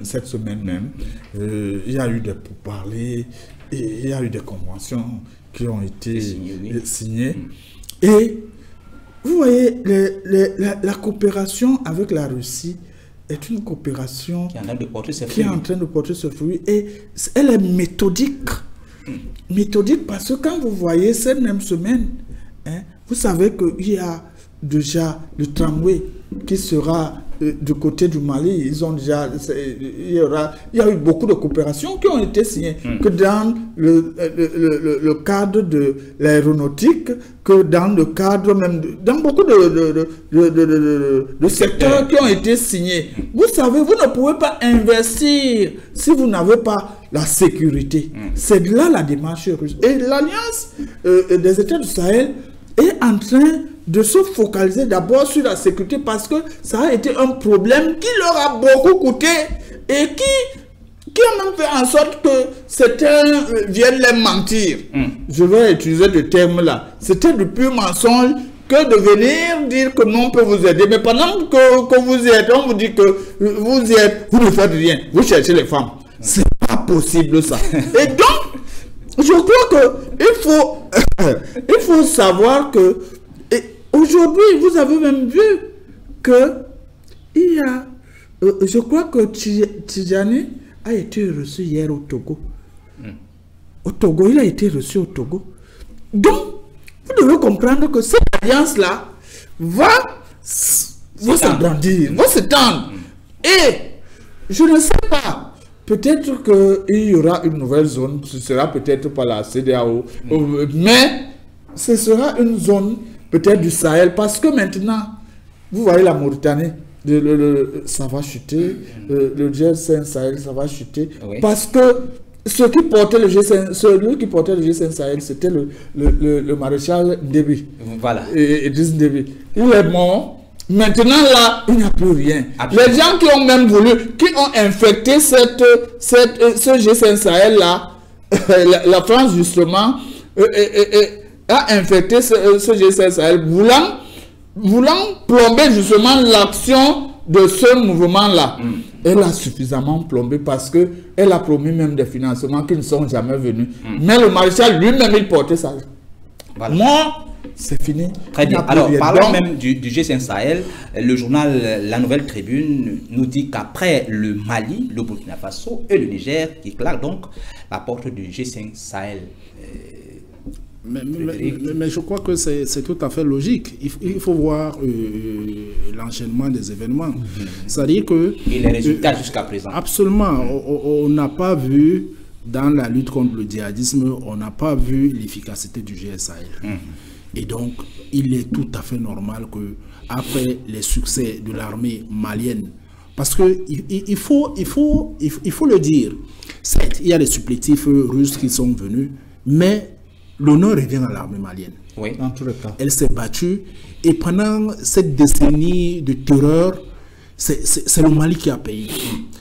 cette semaine même. Il y a eu des pourparlers, il y a eu des conventions qui ont été signées. Et vous voyez, la coopération avec la Russie est une coopération qui est en train de porter ses fruits et elle est méthodique. Méthodique parce que quand vous voyez cette même semaine, vous savez qu'il y a déjà le tramway qui sera du côté du Mali. Ils ont déjà, il y a eu beaucoup de coopérations qui ont été signées, que dans le cadre de l'aéronautique, que dans le cadre même, dans beaucoup de secteurs qui ont été signés. Vous savez, vous ne pouvez pas investir si vous n'avez pas la sécurité. C'est là la démarche russe. Et l'Alliance des États du Sahel est en train de se focaliser d'abord sur la sécurité parce que ça a été un problème qui leur a beaucoup coûté et qui a même fait en sorte que certains viennent les mentir. Je vais utiliser le terme là. C'était du pur mensonge que de venir dire que non, on peut vous aider. Mais pendant que vous y êtes, on vous dit que vous y êtes, vous ne faites rien. Vous cherchez les femmes. C'est pas possible ça. Et donc, je crois que il faut savoir que aujourd'hui, vous avez même vu que il y a je crois que Tidjani a été reçu hier au Togo. Au Togo, il a été reçu au Togo. Donc, vous devez comprendre que cette alliance-là va s'agrandir, va s'étendre. Et je ne sais pas, peut-être qu'il y aura une nouvelle zone, ce sera peut-être pas la CEDEAO, mais ce sera une zone peut-être du Sahel, parce que maintenant, vous voyez la Mauritanie, ça va chuter, le G5 Sahel, ça va chuter, parce que celui qui portait le G5 Sahel, c'était le maréchal Déby. Voilà. Et Déby. Il est mort. Maintenant, là, il n'y a plus rien. Absolument. Les gens qui ont même voulu, qui ont infecté ce G5 Sahel-là, la France, justement, a infecté ce G5 Sahel, voulant plomber, justement, l'action de ce mouvement-là. Elle a suffisamment plombé parce qu'elle a promis même des financements qui ne sont jamais venus. Mais le maréchal lui-même, il portait ça. Voilà. Moi, c'est fini. Très bien. Alors, parlons même du G5 Sahel. Le journal La Nouvelle Tribune nous dit qu'après le Mali, le Burkina Faso et le Niger, qui claquent donc la porte du G5 Sahel. Mais je crois que c'est tout à fait logique. Il faut voir l'enchaînement des événements. C'est-à-dire que... Et les résultats jusqu'à présent. Absolument. On n'a pas vu, dans la lutte contre le djihadisme, on n'a pas vu l'efficacité du G5 Sahel. Et donc, il est tout à fait normal que après les succès de l'armée malienne, parce que il faut le dire, certes, il y a des supplétifs russes qui sont venus, mais l'honneur revient à l'armée malienne. Oui, dans tous les cas. Elle s'est battue, et pendant cette décennie de terreur, c'est le Mali qui a payé.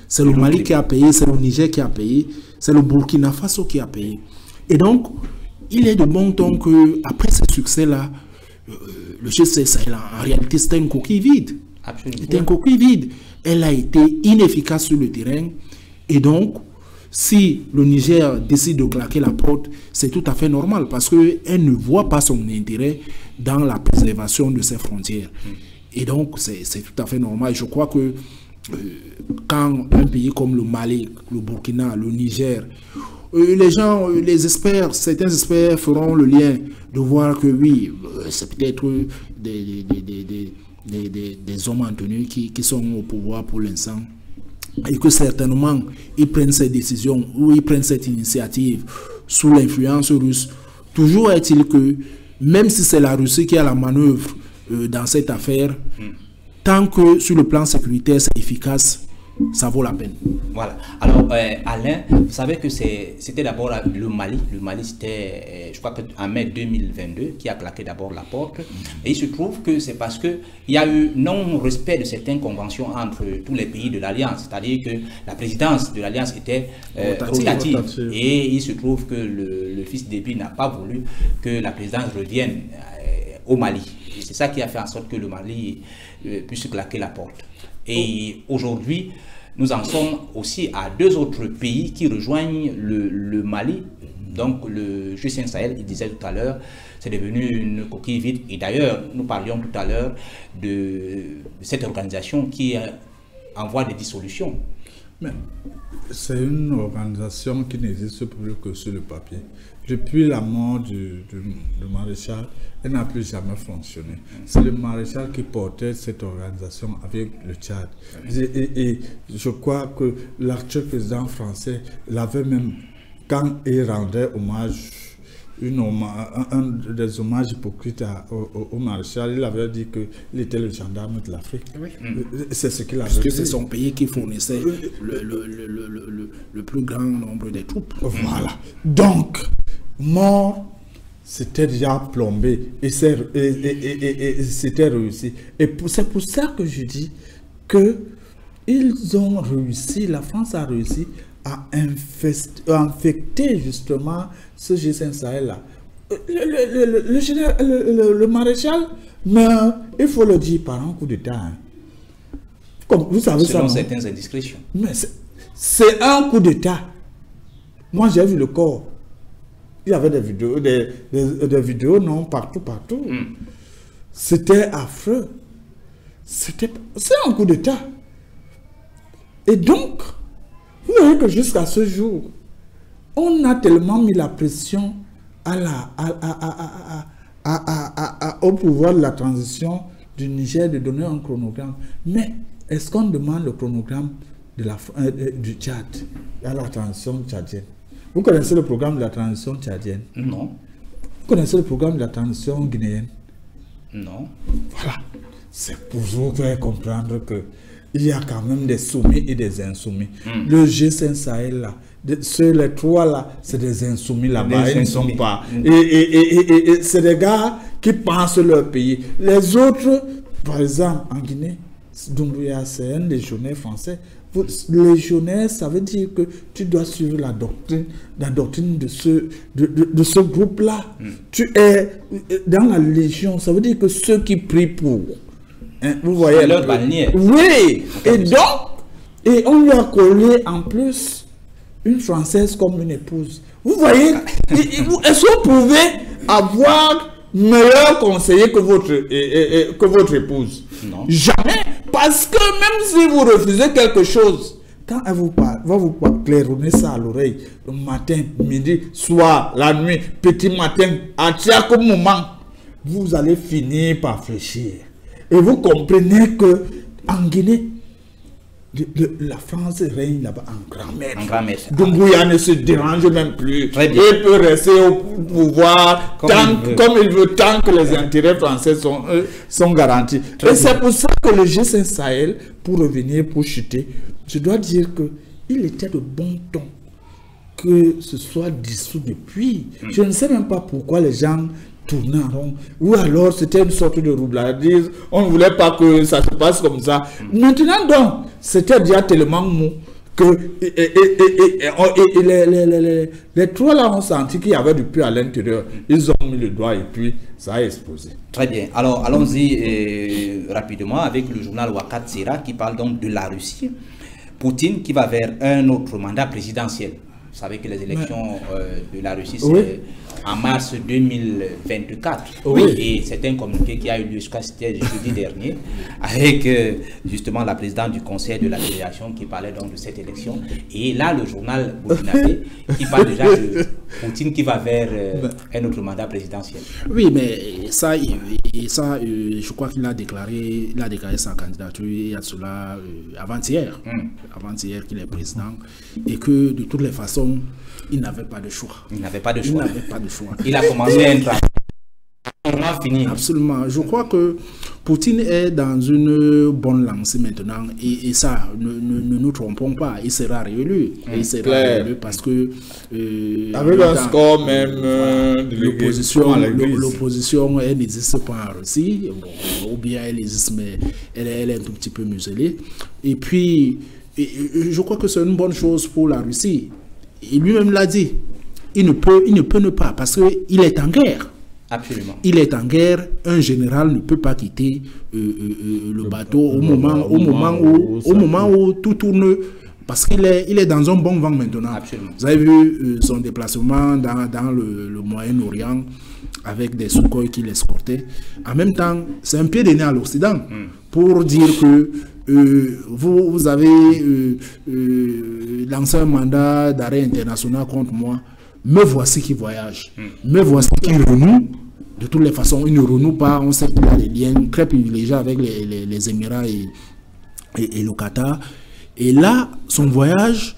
C'est le Mali qui a payé, c'est le Niger qui a payé, c'est le Burkina Faso qui a payé. Et donc, il est de bon ton qu'après ce succès-là, le G5 Sahel, en réalité, c'était une coquille vide. Absolument. C'était une coquille vide. Elle a été inefficace sur le terrain. Et donc, si le Niger décide de claquer la porte, c'est tout à fait normal parce qu'elle ne voit pas son intérêt dans la préservation de ses frontières. Et donc, c'est tout à fait normal. Je crois que quand un pays comme le Mali, le Burkina, le Niger, les gens, certains experts feront le lien de voir que oui, c'est peut-être des hommes en tenue qui sont au pouvoir pour l'instant et que certainement ils prennent ces décisions ou ils prennent cette initiative sous l'influence russe. Toujours est-il que même si c'est la Russie qui a la manœuvre dans cette affaire, tant que sur le plan sécuritaire c'est efficace, ça vaut la peine. Voilà. Alors, Alain, vous savez que c'était d'abord le Mali. Le Mali, c'était, je crois qu'en mai 2022, qui a claqué d'abord la porte. Et il se trouve que c'est parce qu'il y a eu non-respect de certaines conventions entre tous les pays de l'Alliance. C'est-à-dire que la présidence de l'Alliance était rotative. Et il se trouve que le fils Déby n'a pas voulu que la présidence revienne au Mali. Et c'est ça qui a fait en sorte que le Mali puisse claquer la porte. Et aujourd'hui, nous en sommes aussi à deux autres pays qui rejoignent le Mali. Donc le G5 Sahel, il disait tout à l'heure, c'est devenu une coquille vide. Et d'ailleurs, nous parlions tout à l'heure de cette organisation qui est en voie de dissolution. Mais c'est une organisation qui n'existe plus que sur le papier. Depuis la mort du maréchal, elle n'a plus jamais fonctionné. C'est le maréchal qui portait cette organisation avec le Tchad. Et je crois que l'actuel président français l'avait même, quand il rendait hommage, un des hommages hypocrites au maréchal, il avait dit qu'il était le gendarme de l'Afrique. Oui. C'est ce qu'il avait dit. Parce que c'est son pays qui fournissait le plus grand nombre de troupes. Voilà. Donc, mort, c'était déjà plombé et c'était réussi. Et c'est pour ça que je dis qu'ils ont réussi, la France a réussi à infecter justement ce G5 Sahel-là. Le maréchal, mais il faut le dire par un coup d'État. Hein. Comme vous savez selon ça, certaines indiscrétions. Mais c'est un coup d'État. Moi, j'ai vu le corps. Il y avait des vidéos, non, partout. C'était affreux. C'est un coup d'État. Et donc, vous voyez que jusqu'à ce jour, on a tellement mis la pression au pouvoir de la transition du Niger de donner un chronogramme. Mais est-ce qu'on demande le chronogramme du Tchad à la transition tchadienne? Vous connaissez le programme de la transition tchadienne? Non. Vous connaissez le programme de la transition guinéenne? Non. Voilà. C'est pour vous faire comprendre que il y a quand même des soumis et des insoumis. Le G5 Sahel là, les trois là, c'est des insoumis là-bas, ils ne sont pas. Et c'est des gars qui pensent leur pays. Les autres, par exemple, en Guinée, Doumbouya, c'est un légionnaire français. Légionnaire, ça veut dire que tu dois suivre la doctrine de ce groupe-là. Tu es dans la légion, ça veut dire que ceux qui prient pour. Hein, vous voyez leur bannière. Oui, et donc, on lui a collé en plus une Française comme une épouse. Vous voyez, est-ce que vous pouvez avoir meilleur conseiller que votre épouse? Non. Jamais. Parce que même si vous refusez quelque chose, quand elle vous parle, va vous claironner ça à l'oreille, le matin, midi, soir, la nuit, petit matin, à chaque moment, vous allez finir par fléchir. Et vous comprenez que en Guinée, la France règne là-bas en grand maître. Doumbouya ne se dérange même plus. Il peut rester au pouvoir comme il veut, tant que les intérêts français sont garantis. Et c'est pour ça que le G5 Sahel, pour revenir, pour chuter, je dois dire qu'il était de bon ton que ce soit dissous depuis. Je ne sais même pas pourquoi les gens tourner en rond, ou alors c'était une sorte de roublardise, on ne voulait pas que ça se passe comme ça. Maintenant donc, c'était déjà tellement mou que les trois là ont senti qu'il y avait du puits à l'intérieur. Ils ont mis le doigt et puis ça a explosé. Très bien. Alors allons-y rapidement avec le journal Wakat Sera qui parle donc de la Russie. Poutine qui va vers un autre mandat présidentiel. Vous savez que les élections de la Russie, c'est en mars 2024. Oui. Et c'est un communiqué qui a eu lieu, je crois que c'était jeudi dernier, avec justement la présidente du conseil de la fédération qui parlait donc de cette élection. Et là, le journal burkinabé qui parle déjà de Poutine qui va vers un autre mandat présidentiel. Oui, mais ça, je crois qu'il a déclaré sa candidature il y a cela avant-hier. Avant-hier qu'il est président. Et que de toutes les façons, il n'avait pas de choix. Il n'avait pas de choix. Il a commencé un travail. On va finir. Absolument. Je crois que Poutine est dans une bonne lancée maintenant. Et ça, ne nous trompons pas. Il sera réélu. Il sera réélu parce que... avec un score même... l'opposition, elle n'existe pas en Russie. Bon, ou bien elle existe, mais elle est un tout petit peu muselée. Et puis, je crois que c'est une bonne chose pour la Russie. Il lui-même l'a dit. Il ne peut ne pas, parce qu'il est en guerre. Absolument. Il est en guerre. Un général ne peut pas quitter le bateau au moment où tout tourne, parce qu'il est dans un bon vent maintenant. Absolument. Vous avez vu son déplacement dans le Moyen-Orient avec des Sukhoi qui l'escortaient. En même temps, c'est un pied de nez à l'Occident pour dire que vous avez lancé un mandat d'arrêt international contre moi. Me voici qui voyage. Me voici qui renoue. De toutes les façons, il ne renoue pas. On sait qu'il a des liens très privilégiés avec les Émirats et le Qatar. Et là, son voyage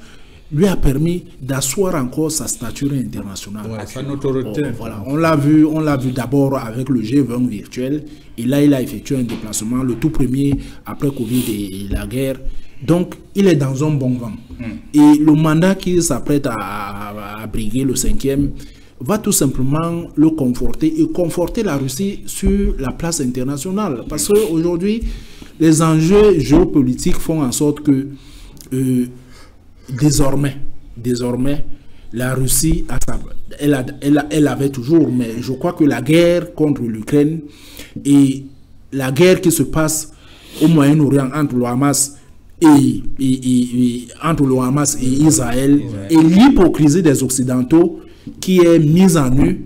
lui a permis d'asseoir encore sa stature internationale. Ouais, sa notoriété. Voilà, on l'a vu d'abord avec le G20 virtuel. Et là, il a effectué un déplacement, le tout premier après Covid et la guerre. Donc, il est dans un bon vent. Et le mandat qu'il s'apprête à briguer, le 5e, va tout simplement le conforter et conforter la Russie sur la place internationale. Parce qu'aujourd'hui, les enjeux géopolitiques font en sorte que désormais, la Russie, elle avait toujours, mais je crois que la guerre contre l'Ukraine et la guerre qui se passe au Moyen-Orient entre le Hamas et Israël et l'hypocrisie des Occidentaux qui est mise en nu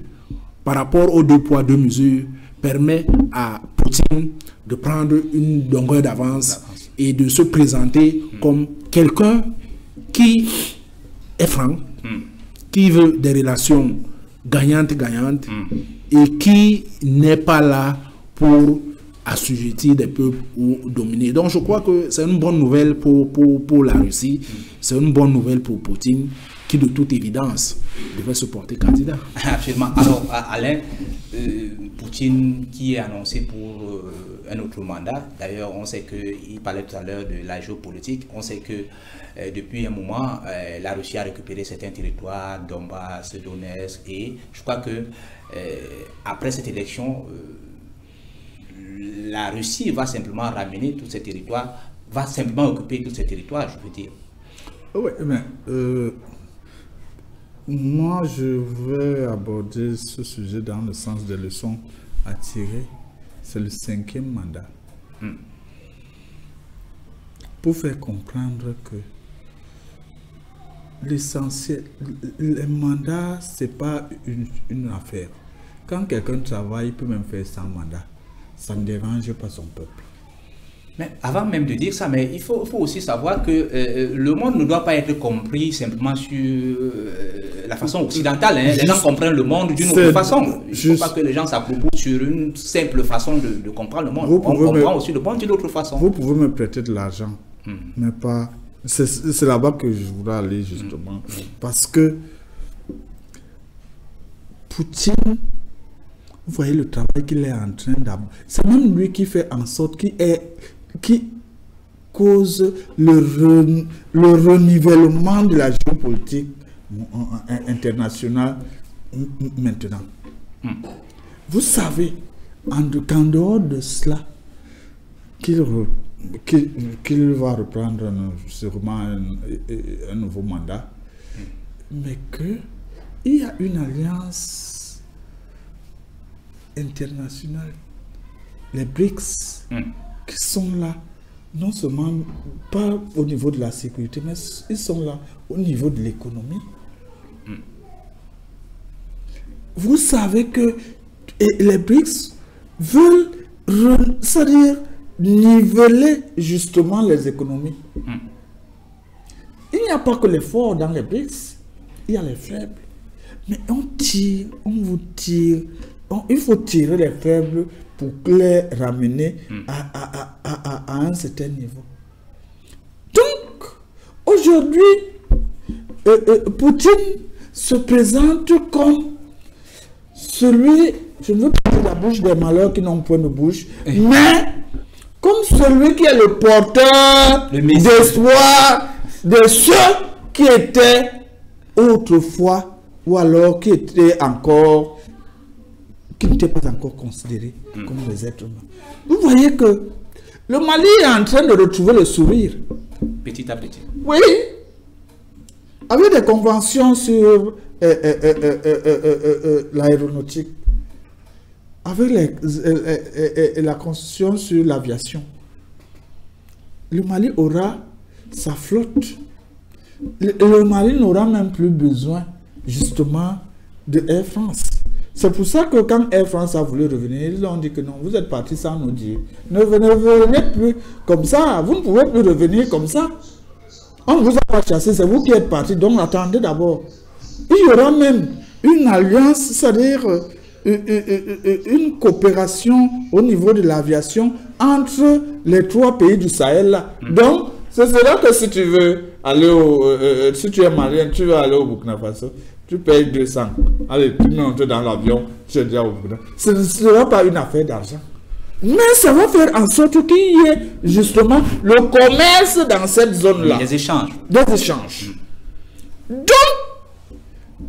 par rapport aux 2 poids 2 mesures permet à Poutine de prendre une longueur d'avance et de se présenter comme quelqu'un qui est franc, qui veut des relations gagnantes et qui n'est pas là pour assujettir des peuples ou dominer. Donc je crois que c'est une bonne nouvelle pour la Russie, c'est une bonne nouvelle pour Poutine, qui de toute évidence devait se porter candidat. Absolument. Alors Alain, Poutine qui est annoncé pour un autre mandat, d'ailleurs on sait qu'il parlait tout à l'heure de la géopolitique, on sait que depuis un moment la Russie a récupéré certains territoires, Donbass, Donetsk, et je crois que après cette élection, la Russie va simplement ramener tous ces territoires, va simplement occuper tous ces territoires, je veux dire. Oui, mais moi je vais aborder ce sujet dans le sens des leçons à tirer. C'est le 5e mandat. Pour faire comprendre que l'essentiel, les mandats, ce n'est pas une affaire. Quand quelqu'un travaille, il peut même faire 100 mandats. Ça ne dérange pas son peuple. Mais avant même de dire ça, mais il faut aussi savoir que le monde ne doit pas être compris simplement sur la façon occidentale. Hein. Les gens comprennent le monde d'une autre façon. Il ne faut pas que les gens s'approprient sur une simple façon de comprendre le monde. On comprend aussi le monde d'une autre façon. Vous pouvez me prêter de l'argent, mais pas... C'est là-bas que je voudrais aller justement. Parce que Poutine... Vous voyez le travail qu'il est en train d'avoir. C'est même lui qui fait en sorte qui cause le renivellement de la géopolitique internationale maintenant. Vous savez, qu'en dehors de cela, qu'il va reprendre sûrement un nouveau mandat, mais qu'il y a une alliance internationales, les BRICS, qui sont là, non seulement pas au niveau de la sécurité, mais ils sont là au niveau de l'économie. Vous savez que les BRICS veulent, c'est-à-dire niveler justement les économies. Il n'y a pas que les forts dans les BRICS, il y a les faibles. Mais on vous tire. Il faut tirer les faibles pour les ramener à un certain niveau. Donc, aujourd'hui, Poutine se présente comme celui, je ne veux pas dire la bouche des malheurs qui n'ont point de bouche, mais comme celui qui est le porteur d'espoir de ceux qui étaient autrefois, ou alors qui étaient encore... qui n'étaient pas encore considérés comme des êtres humains. Vous voyez que le Mali est en train de retrouver le sourire. Petit à petit. Oui. Avec des conventions sur l'aéronautique, avec la constitution sur l'aviation, le Mali aura sa flotte. Le Mali n'aura même plus besoin, justement, de Air France. C'est pour ça que quand Air France a voulu revenir, ils ont dit que non, vous êtes partis sans nous dire. Ne venez plus comme ça, vous ne pouvez plus revenir comme ça. On ne vous a pas chassé, c'est vous qui êtes partis, donc attendez d'abord. Il y aura même une alliance, c'est-à-dire une coopération au niveau de l'aviation entre les 3 pays du Sahel là. Donc, ce sera que si tu veux aller si tu es malien, tu veux aller au Burkina Faso, tu payes 200. Allez, tu montes dans l'avion, tu es déjà au Burkina. Ce ne sera pas une affaire d'argent. Mais ça va faire en sorte qu'il y ait justement le commerce dans cette zone-là. Des échanges. Des échanges. Donc,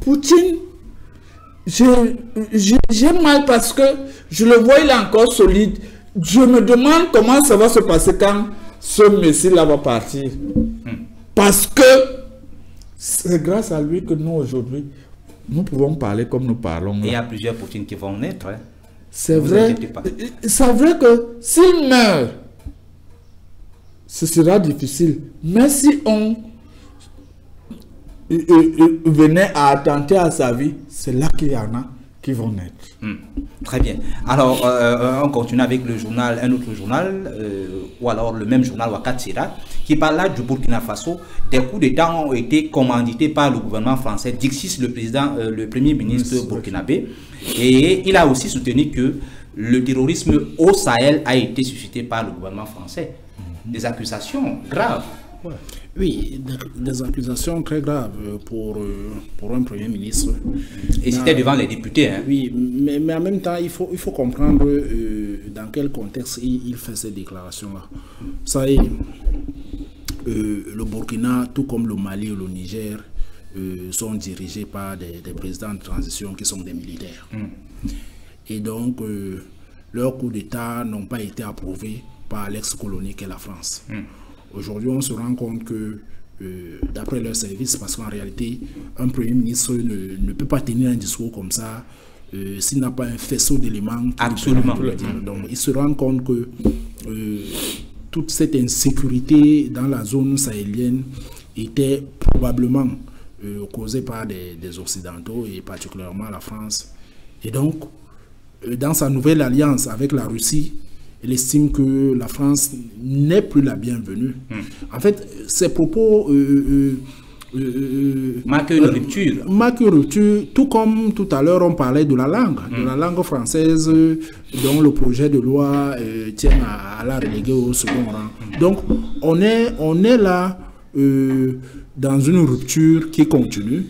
Poutine, j'ai mal parce que je le vois, il est encore solide. Je me demande comment ça va se passer quand ce messie-là va partir. Parce que c'est grâce à lui que nous, aujourd'hui, nous pouvons parler comme nous parlons. Et il y a plusieurs Poutines qui vont naître. Hein. C'est vrai. C'est vrai que s'il meurt, ce sera difficile. Mais si on venait à attenter à sa vie, c'est là qu'il y en a qui vont naître. Très bien. Alors, on continue avec le journal, un autre journal, ou alors le même journal Wakatsira, qui parle là du Burkina Faso. Des coups d'État ont été commandités par le gouvernement français, Dixis, le premier ministre burkinabé. Et il a aussi soutenu que le terrorisme au Sahel a été suscité par le gouvernement français. Des accusations graves. Ouais. Oui, des accusations très graves pour un Premier ministre. Et c'était devant les députés. Hein. Oui, mais en même temps, il faut comprendre dans quel contexte il fait ces déclarations-là. Ça est, le Burkina, tout comme le Mali ou le Niger, sont dirigés par des présidents de transition qui sont des militaires. Et donc, leurs coups d'État n'ont pas été approuvés par l'ex-colonie qu'est la France. Aujourd'hui, on se rend compte que, d'après leur service, parce qu'en réalité, un Premier ministre ne peut pas tenir un discours comme ça s'il n'a pas un faisceau d'éléments. Absolument. Donc, il se rend compte que toute cette insécurité dans la zone sahélienne était probablement causée par des Occidentaux et particulièrement la France. Et donc, dans sa nouvelle alliance avec la Russie, elle estime que la France n'est plus la bienvenue. En fait, ces propos marquent une rupture. Marquent une rupture, tout comme tout à l'heure on parlait de la langue française, dont le projet de loi tient à la reléguer au second rang. Donc, on est là dans une rupture qui continue.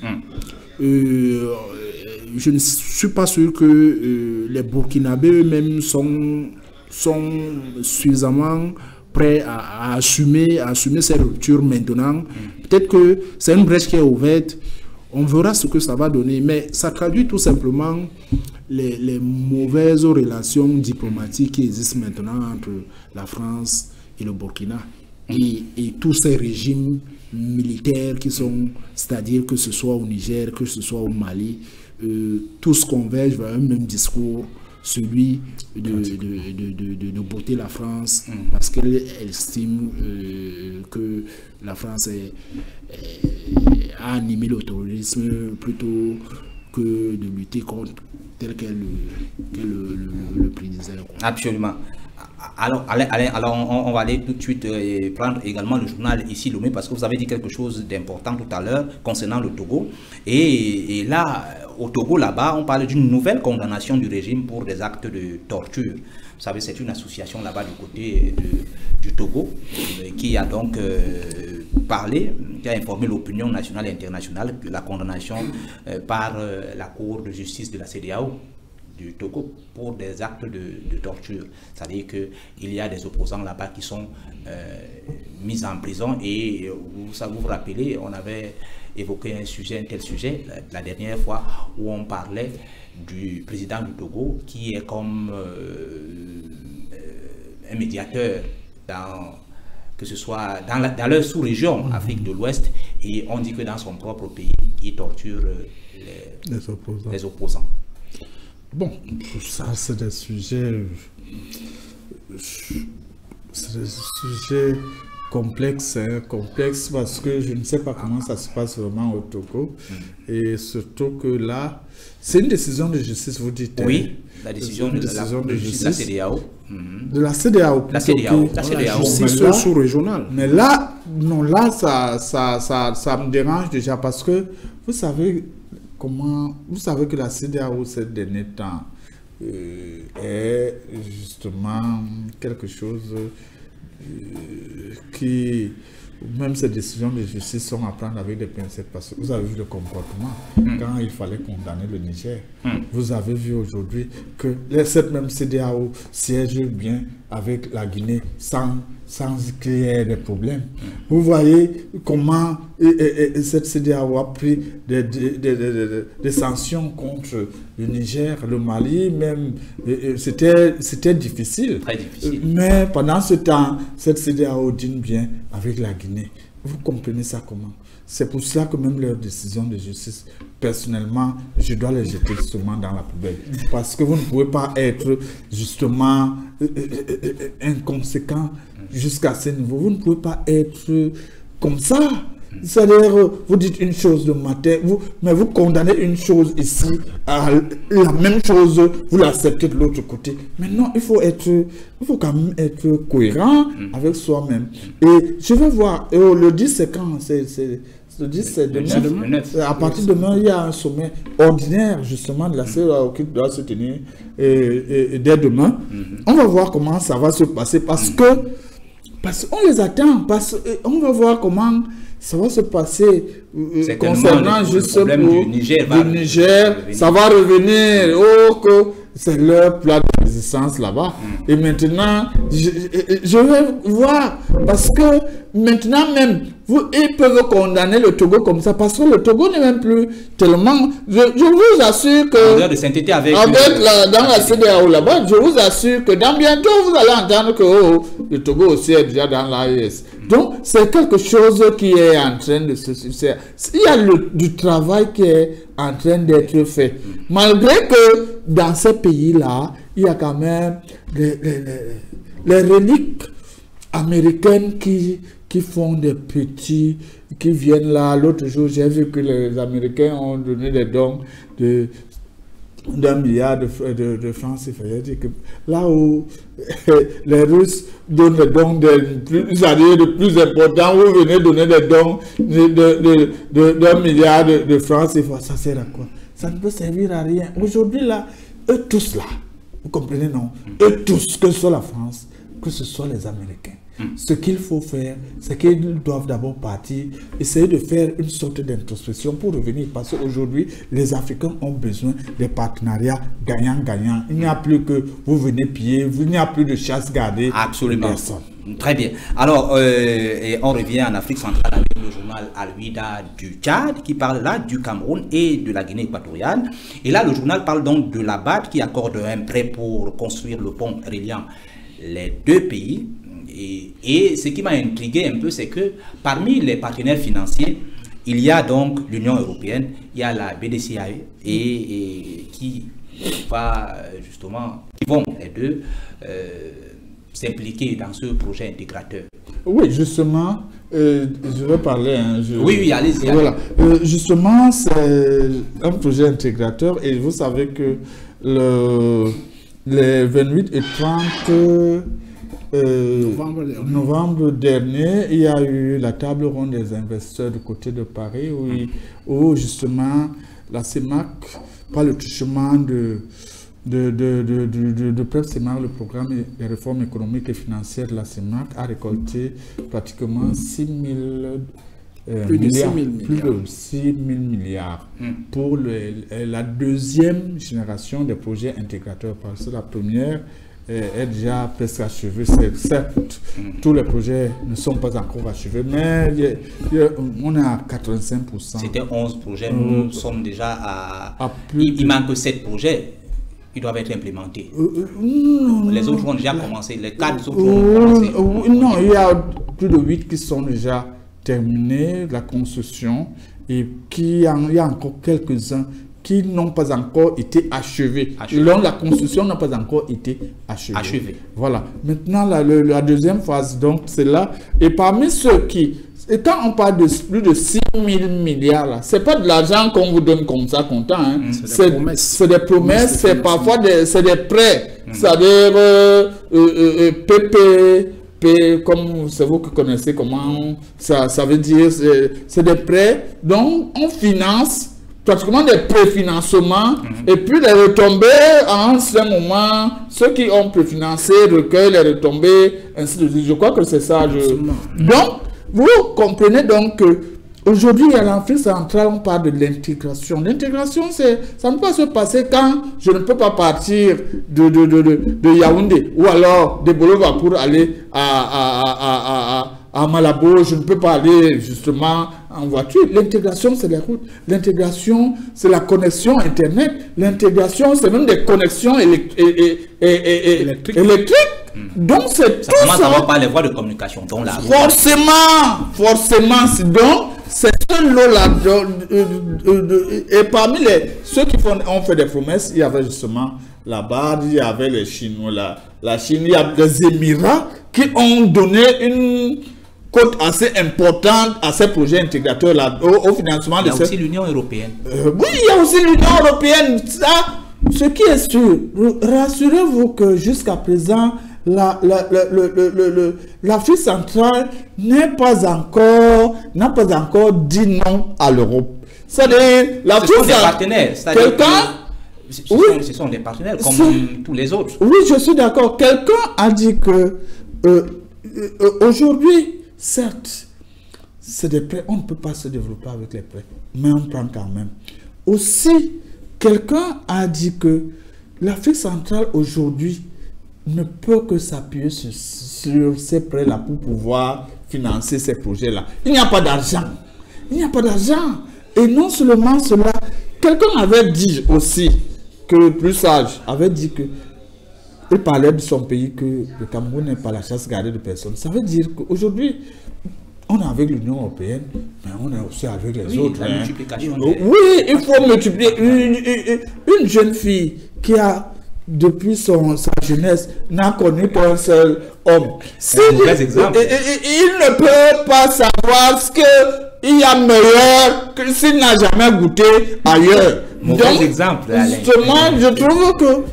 Je ne suis pas sûr que les Burkinabés eux-mêmes sont suffisamment prêts à assumer cette rupture maintenant. Peut-être que c'est une brèche qui est ouverte. On verra ce que ça va donner. Mais ça traduit tout simplement les mauvaises relations diplomatiques qui existent maintenant entre la France et le Burkina. Et tous ces régimes militaires qui sont, c'est-à-dire que ce soit au Niger, que ce soit au Mali, tous convergent vers un même discours, celui de botter la France, parce qu'elle estime que la France a animé le terrorisme plutôt que de lutter contre tel qu'elle le prédisait. Absolument. Alors, on va aller tout de suite prendre également le journal ici Lomé, parce que vous avez dit quelque chose d'important tout à l'heure concernant le Togo. Et là, au Togo, là-bas, on parle d'une nouvelle condamnation du régime pour des actes de torture. Vous savez, c'est une association là-bas du côté du Togo qui a donc parlé, qui a informé l'opinion nationale et internationale que la condamnation par la Cour de justice de la CEDEAO du Togo pour des actes de torture. C'est-à-dire qu'il y a des opposants là-bas qui sont mis en prison et vous vous rappelez, on avait évoqué un tel sujet la dernière fois où on parlait du président du Togo qui est comme un médiateur que ce soit dans leur sous-région Afrique de l'Ouest, et on dit que dans son propre pays, il torture les opposants. Bon, tout ça, c'est des sujets complexes, parce que je ne sais pas comment ça se passe vraiment au Togo. Et surtout que là, c'est une décision de justice, vous dites. Oui, la décision de justice de la CEDEAO. De la CEDEAO. La CEDEAO. La justice sous-régionale. Mais là, non, là, ça me dérange déjà parce que, vous savez que la CEDEAO ces derniers temps est justement quelque chose qui, même ces décisions de justice sont à prendre avec des pincettes, parce que vous avez vu le comportement quand il fallait condamner le Niger. Vous avez vu aujourd'hui que cette même CEDEAO siège bien avec la Guinée sans qu'il y ait des problèmes. Vous voyez comment cette CEDEAO a pris des sanctions contre le Niger, le Mali, même. C'était difficile. Très difficile. Mais pendant ce temps, cette CEDEAO dîne bien avec la Guinée. Vous comprenez ça comment? C'est pour ça que même leurs décisions de justice, personnellement, je dois les jeter justement dans la poubelle. Parce que vous ne pouvez pas être justement inconséquent jusqu'à ce niveau. Vous ne pouvez pas être comme ça. C'est-à-dire, vous dites une chose le matin, mais vous condamnez une chose ici, la même chose, vous l'acceptez de l'autre côté. Mais non, il faut quand même être cohérent avec soi-même. Et je vais voir, le 10 c'est quand? Le 10 c'est demain. À partir de demain, il y a un sommet ordinaire justement de la CEDEAO qui doit se tenir dès demain. On va voir comment ça va se passer parce qu'on les attend, on va voir comment ça va se passer concernant juste le problème du Niger, ça va revenir, que c'est leur plat de résistance là-bas. Et maintenant, je vais voir, parce que maintenant même, ils peuvent condamner le Togo comme ça, parce que le Togo n'est même plus tellement... Je vous assure que... dans la CEDEAO là-bas, je vous assure que dans bientôt, vous allez entendre que le Togo aussi est déjà dans l'AES. Donc, c'est quelque chose qui est en train de se... Il y a du travail qui est en train d'être fait. Malgré que dans ces pays-là, il y a quand même les reliques américaines qui font des petits, qui viennent là. L'autre jour, j'ai vu que les Américains ont donné des dons d'1 milliard de francs CFA. Que là où les Russes donnent des dons de plus importants, vous venez donner des dons d'1 milliard de francs CFA. Ça sert à quoi? Ça ne peut servir à rien. Aujourd'hui, là, eux tous là, vous comprenez, non? Eux tous, que ce soit la France, que ce soit les Américains. Ce qu'il faut faire, c'est qu'ils doivent d'abord partir, essayer de faire une sorte d'introspection pour revenir. Parce qu'aujourd'hui, les Africains ont besoin des partenariats gagnant-gagnant. Il n'y a plus que vous venez piller, il n'y a plus de chasse gardée. Absolument. Très bien. Alors, et on revient en Afrique centrale avec le journal Al-Huda du Tchad qui parle là du Cameroun et de la Guinée équatoriale. Et là, le journal parle donc de la BAD qui accorde un prêt pour construire le pont reliant les deux pays. Et ce qui m'a intrigué un peu, c'est que parmi les partenaires financiers, il y a donc l'Union européenne, il y a la BDCAE et qui va justement, qui vont les deux s'impliquer dans ce projet intégrateur. Oui, justement, je vais parler. Oui, allez-y. Voilà. Justement, c'est un projet intégrateur et vous savez que les 28 et 30 novembre dernier, il y a eu la table ronde des investisseurs du côté de Paris où justement la CEMAC, par le truchement de PREP-CEMAC, le programme de réformes économiques et financières de la CEMAC, a récolté pratiquement 6 000 milliards, plus de 6 000 milliards pour la deuxième génération des projets intégrateurs. Parce que la première est déjà presque achevée. Certes, tous les projets ne sont pas encore achevés, mais on est à 85%. C'était 11 projets, nous sommes déjà à il manque 7 projets. Ils doivent être implémentés. Les autres ont déjà commencé, les 4 autres ont commencé. Non, il y a plus de 8 qui sont déjà terminés, la construction, et il y a encore quelques-uns qui n'ont pas encore été achevés. La construction n'a pas encore été achevée. Voilà. Maintenant, la deuxième phase, donc, c'est là. Et parmi ceux qui... Et quand on parle de plus de 6 000 milliards, ce n'est pas de l'argent qu'on vous donne comme ça, content. Hein. C'est des promesses, c'est parfois des prêts. C'est-à-dire PP, comme c'est vous qui connaissez comment ça veut dire. C'est des prêts dont on finance pratiquement des préfinancements et puis les retombées en ce moment, ceux qui ont préfinancé recueillent les retombées, ainsi de suite. Je crois que c'est ça. Donc, vous comprenez donc qu'aujourd'hui, à l'Afrique centrale, on parle de l'intégration. L'intégration, ça ne peut pas se passer quand je ne peux pas partir de Yaoundé ou alors de Bolova pour aller à Malabo. Je ne peux pas aller justement en voiture. L'intégration, c'est les routes. L'intégration, c'est la connexion Internet. L'intégration, c'est même des connexions électriques. Donc, c'est tout ça. Ça va par les voies de communication. Donc, forcément. Donc, c'est ce lot-là. Et parmi ceux qui ont fait des promesses, il y avait justement la BAD, il y avait les Chinois, la Chine, il y a des Émirats qui ont donné une cote assez importante à ces projets intégrateurs-là, au financement de Il y a aussi l'Union européenne. Oui, il y a aussi l'Union européenne. Ça, ce qui est sûr, rassurez-vous que jusqu'à présent, l'Afrique centrale n'a pas encore dit non à l'Europe. C'est-à-dire, ce sont des partenaires. Oui. Ce sont des partenaires comme tous les autres. Oui, je suis d'accord. Quelqu'un a dit que aujourd'hui, certes, c'est des prêts. On ne peut pas se développer avec les prêts, mais on prend quand même. Aussi, quelqu'un a dit que l'Afrique centrale aujourd'hui ne peut que s'appuyer sur ces prêts-là pour pouvoir financer ces projets-là. Il n'y a pas d'argent. Il n'y a pas d'argent. Et non seulement cela, quelqu'un avait dit aussi, que le plus sage avait dit que il parlait de son pays, que le Cameroun n'est pas la chasse gardée de personne. Ça veut dire qu'aujourd'hui, on est avec l'Union européenne, mais on est aussi avec les autres. La multiplication. Oui, il faut multiplier. Une jeune fille qui a, depuis sa jeunesse, n'a connu qu'un seul homme. C'est un mauvais exemple. Il ne peut pas savoir ce qu'il y a meilleur que s'il n'a jamais goûté ailleurs. Mauvais exemple. Justement, je trouve que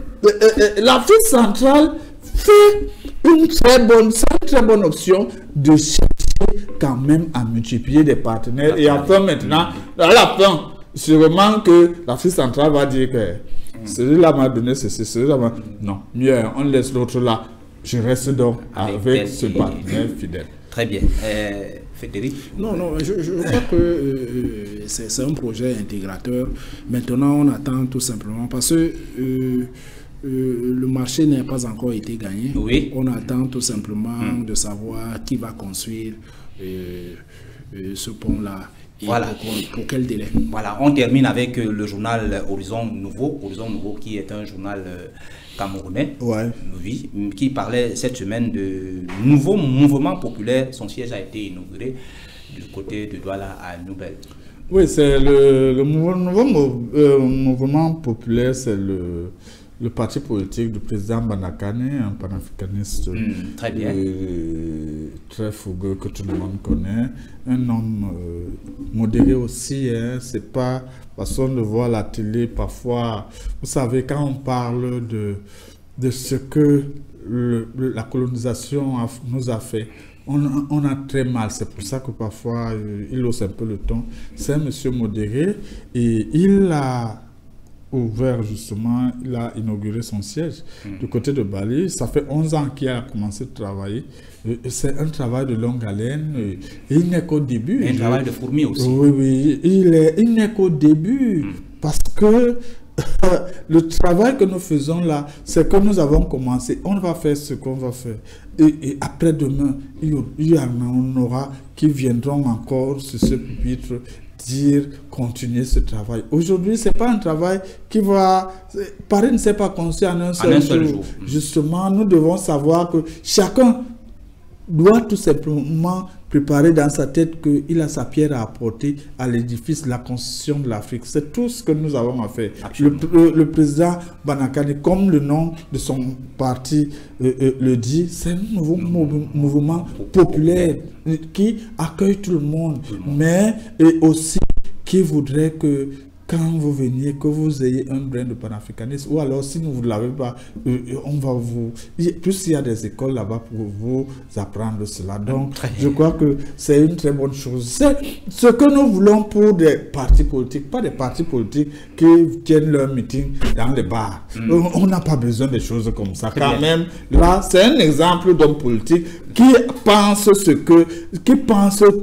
l'Afrique centrale fait une très bonne option de chercher quand même à multiplier des partenaires. Et enfin maintenant, à la fin, sûrement que l'Afrique centrale va dire que celui-là m'a donné ceci, celui-là m'a... Non, mieux, on laisse l'autre là. Je reste donc avec ce partenaire fidèle. Très bien. Frédéric? Non, je crois que c'est un projet intégrateur. Maintenant, on attend tout simplement parce que le marché n'a pas encore été gagné. Oui. On attend tout simplement de savoir qui va construire ce pont-là. Voilà. Pour quel délai? Voilà, on termine avec le journal Horizon Nouveau qui est un journal camerounais, oui, qui parlait cette semaine de nouveau mouvement populaire. Son siège a été inauguré du côté de Douala à Nouvelle. Oui, c'est le nouveau mouvement populaire, c'est le parti politique du président Banakane, un panafricaniste très bien, très fougueux que tout le monde connaît, un homme modéré aussi, hein, c'est pas façon de voir la télé parfois, vous savez, quand on parle de ce que la colonisation nous a fait, on a très mal, c'est pour ça que parfois il hausse un peu le ton. C'est un monsieur modéré et il a ouvert justement, il a inauguré son siège du côté de Bali. Ça fait 11 ans qu'il a commencé de travailler. C'est un travail de longue haleine. Et il n'est qu'au début. Un travail de fourmi aussi. Oui, il n'est qu'au début. Parce que le travail que nous faisons là, c'est que nous avons commencé. On va faire ce qu'on va faire. Et après-demain, il y en aura qui viendront encore sur ce pupitre dire, continuer ce travail. Aujourd'hui, ce n'est pas un travail qui va... Paris ne s'est pas construit en un seul jour. Justement, nous devons savoir que chacun doit tout simplement préparer dans sa tête qu'il a sa pierre à apporter à l'édifice de la construction de l'Afrique. C'est tout ce que nous avons à faire. Le président Banakane, comme le nom de son parti le dit, c'est un nouveau mouvement populaire qui accueille tout le monde, mais aussi qui voudrait que quand vous veniez, que vous ayez un brin de panafricanisme, ou alors si vous ne l'avez pas, on va vous... Plus il y a des écoles là-bas pour vous apprendre cela. Donc, je crois que c'est une très bonne chose. C'est ce que nous voulons pour des partis politiques, pas des partis politiques qui tiennent leur meeting dans les bars. On n'a pas besoin de choses comme ça. Quand même, là, c'est un exemple d'homme politique qui pense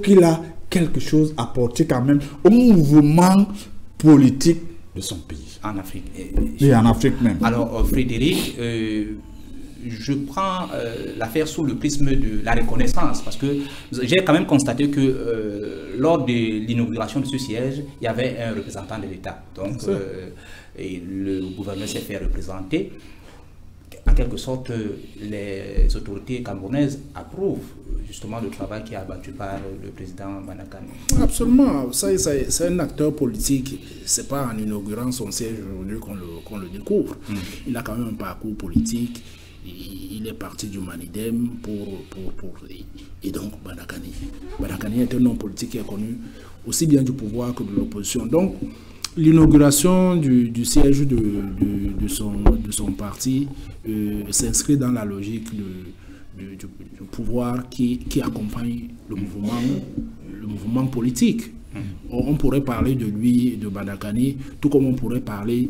qu'il a quelque chose à apporter quand même au mouvement politique de son pays. En Afrique. Et en Afrique même. Alors, Frédéric, je prends l'affaire sous le prisme de la reconnaissance, parce que j'ai quand même constaté que lors de l'inauguration de ce siège, il y avait un représentant de l'État. Donc, et le gouverneur s'est fait représenter. En quelque sorte, les autorités camerounaises approuvent justement le travail qui est abattu par le président Banakane. Absolument. C'est un acteur politique. Ce n'est pas en inaugurant son siège aujourd'hui qu'on le découvre. Il a quand même un parcours politique. il est parti du Manidem et donc Badakani. Badakani est un homme politique qui est connu aussi bien du pouvoir que de l'opposition. Donc, l'inauguration du siège de son parti s'inscrit dans la logique du pouvoir qui accompagne le mouvement politique. On pourrait parler de lui, de Badakani, tout comme on pourrait parler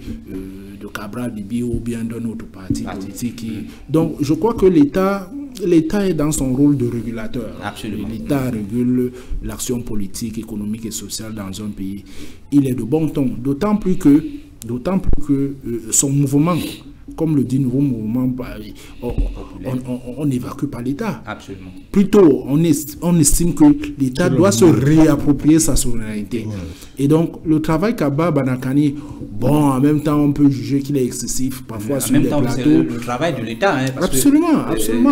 de Cabral Bibi ou bien d'un autre parti politique. Donc, je crois que l'État est dans son rôle de régulateur. L'État régule l'action politique, économique et sociale dans un pays. Il est de bon ton, d'autant plus que son mouvement, comme le dit le nouveau mouvement, on n'évacue pas l'État. Absolument. Plutôt, on estime que l'État doit se réapproprier sa souveraineté. Ouais. Et donc, le travail qu'Abba Badakani, bon, en même temps, on peut juger qu'il est excessif, parfois sur les plateaux. C'est le travail de l'État. Hein, absolument.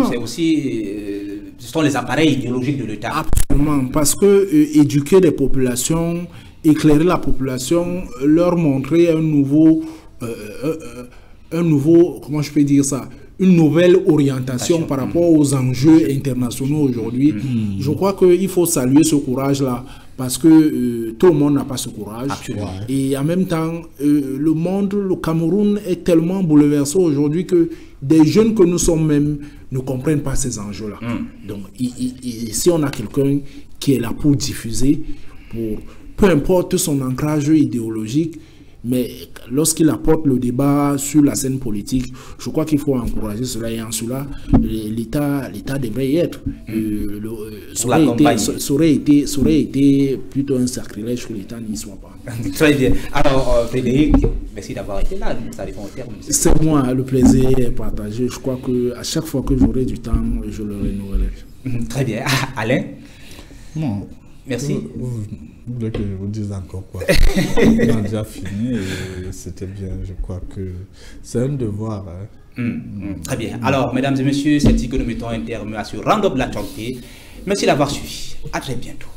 C'est aussi... ce sont les appareils idéologiques de l'État. Absolument. Parce que éduquer les populations, éclairer la population, leur montrer un nouveau, comment je peux dire ça, une nouvelle orientation par rapport aux enjeux internationaux aujourd'hui. Je crois qu'il faut saluer ce courage-là parce que tout le monde n'a pas ce courage. Absolument. Et en même temps, le Cameroun est tellement bouleversé aujourd'hui que des jeunes que nous sommes même ne comprennent pas ces enjeux-là. Donc, si on a quelqu'un qui est là pour diffuser, peu importe son ancrage idéologique, mais lorsqu'il apporte le débat sur la scène politique, je crois qu'il faut encourager cela. Et en cela, l'État devrait y être. Ça aurait été plutôt un sacrilège que l'État n'y soit pas. Très bien. Alors, Frédéric, merci d'avoir été là. Ça arrive au terme. C'est moi, le plaisir est partagé. Je crois qu'à chaque fois que j'aurai du temps, je le renouvellerai. Très bien. Alain? Non. Merci. Vous voulez que je vous dise encore quoi? On a déjà fini et c'était bien. Je crois que c'est un devoir. Très bien. Alors, mesdames et messieurs, c'est ici que nous mettons un terme à ce round-up de l'actualité. Merci d'avoir suivi. À très bientôt.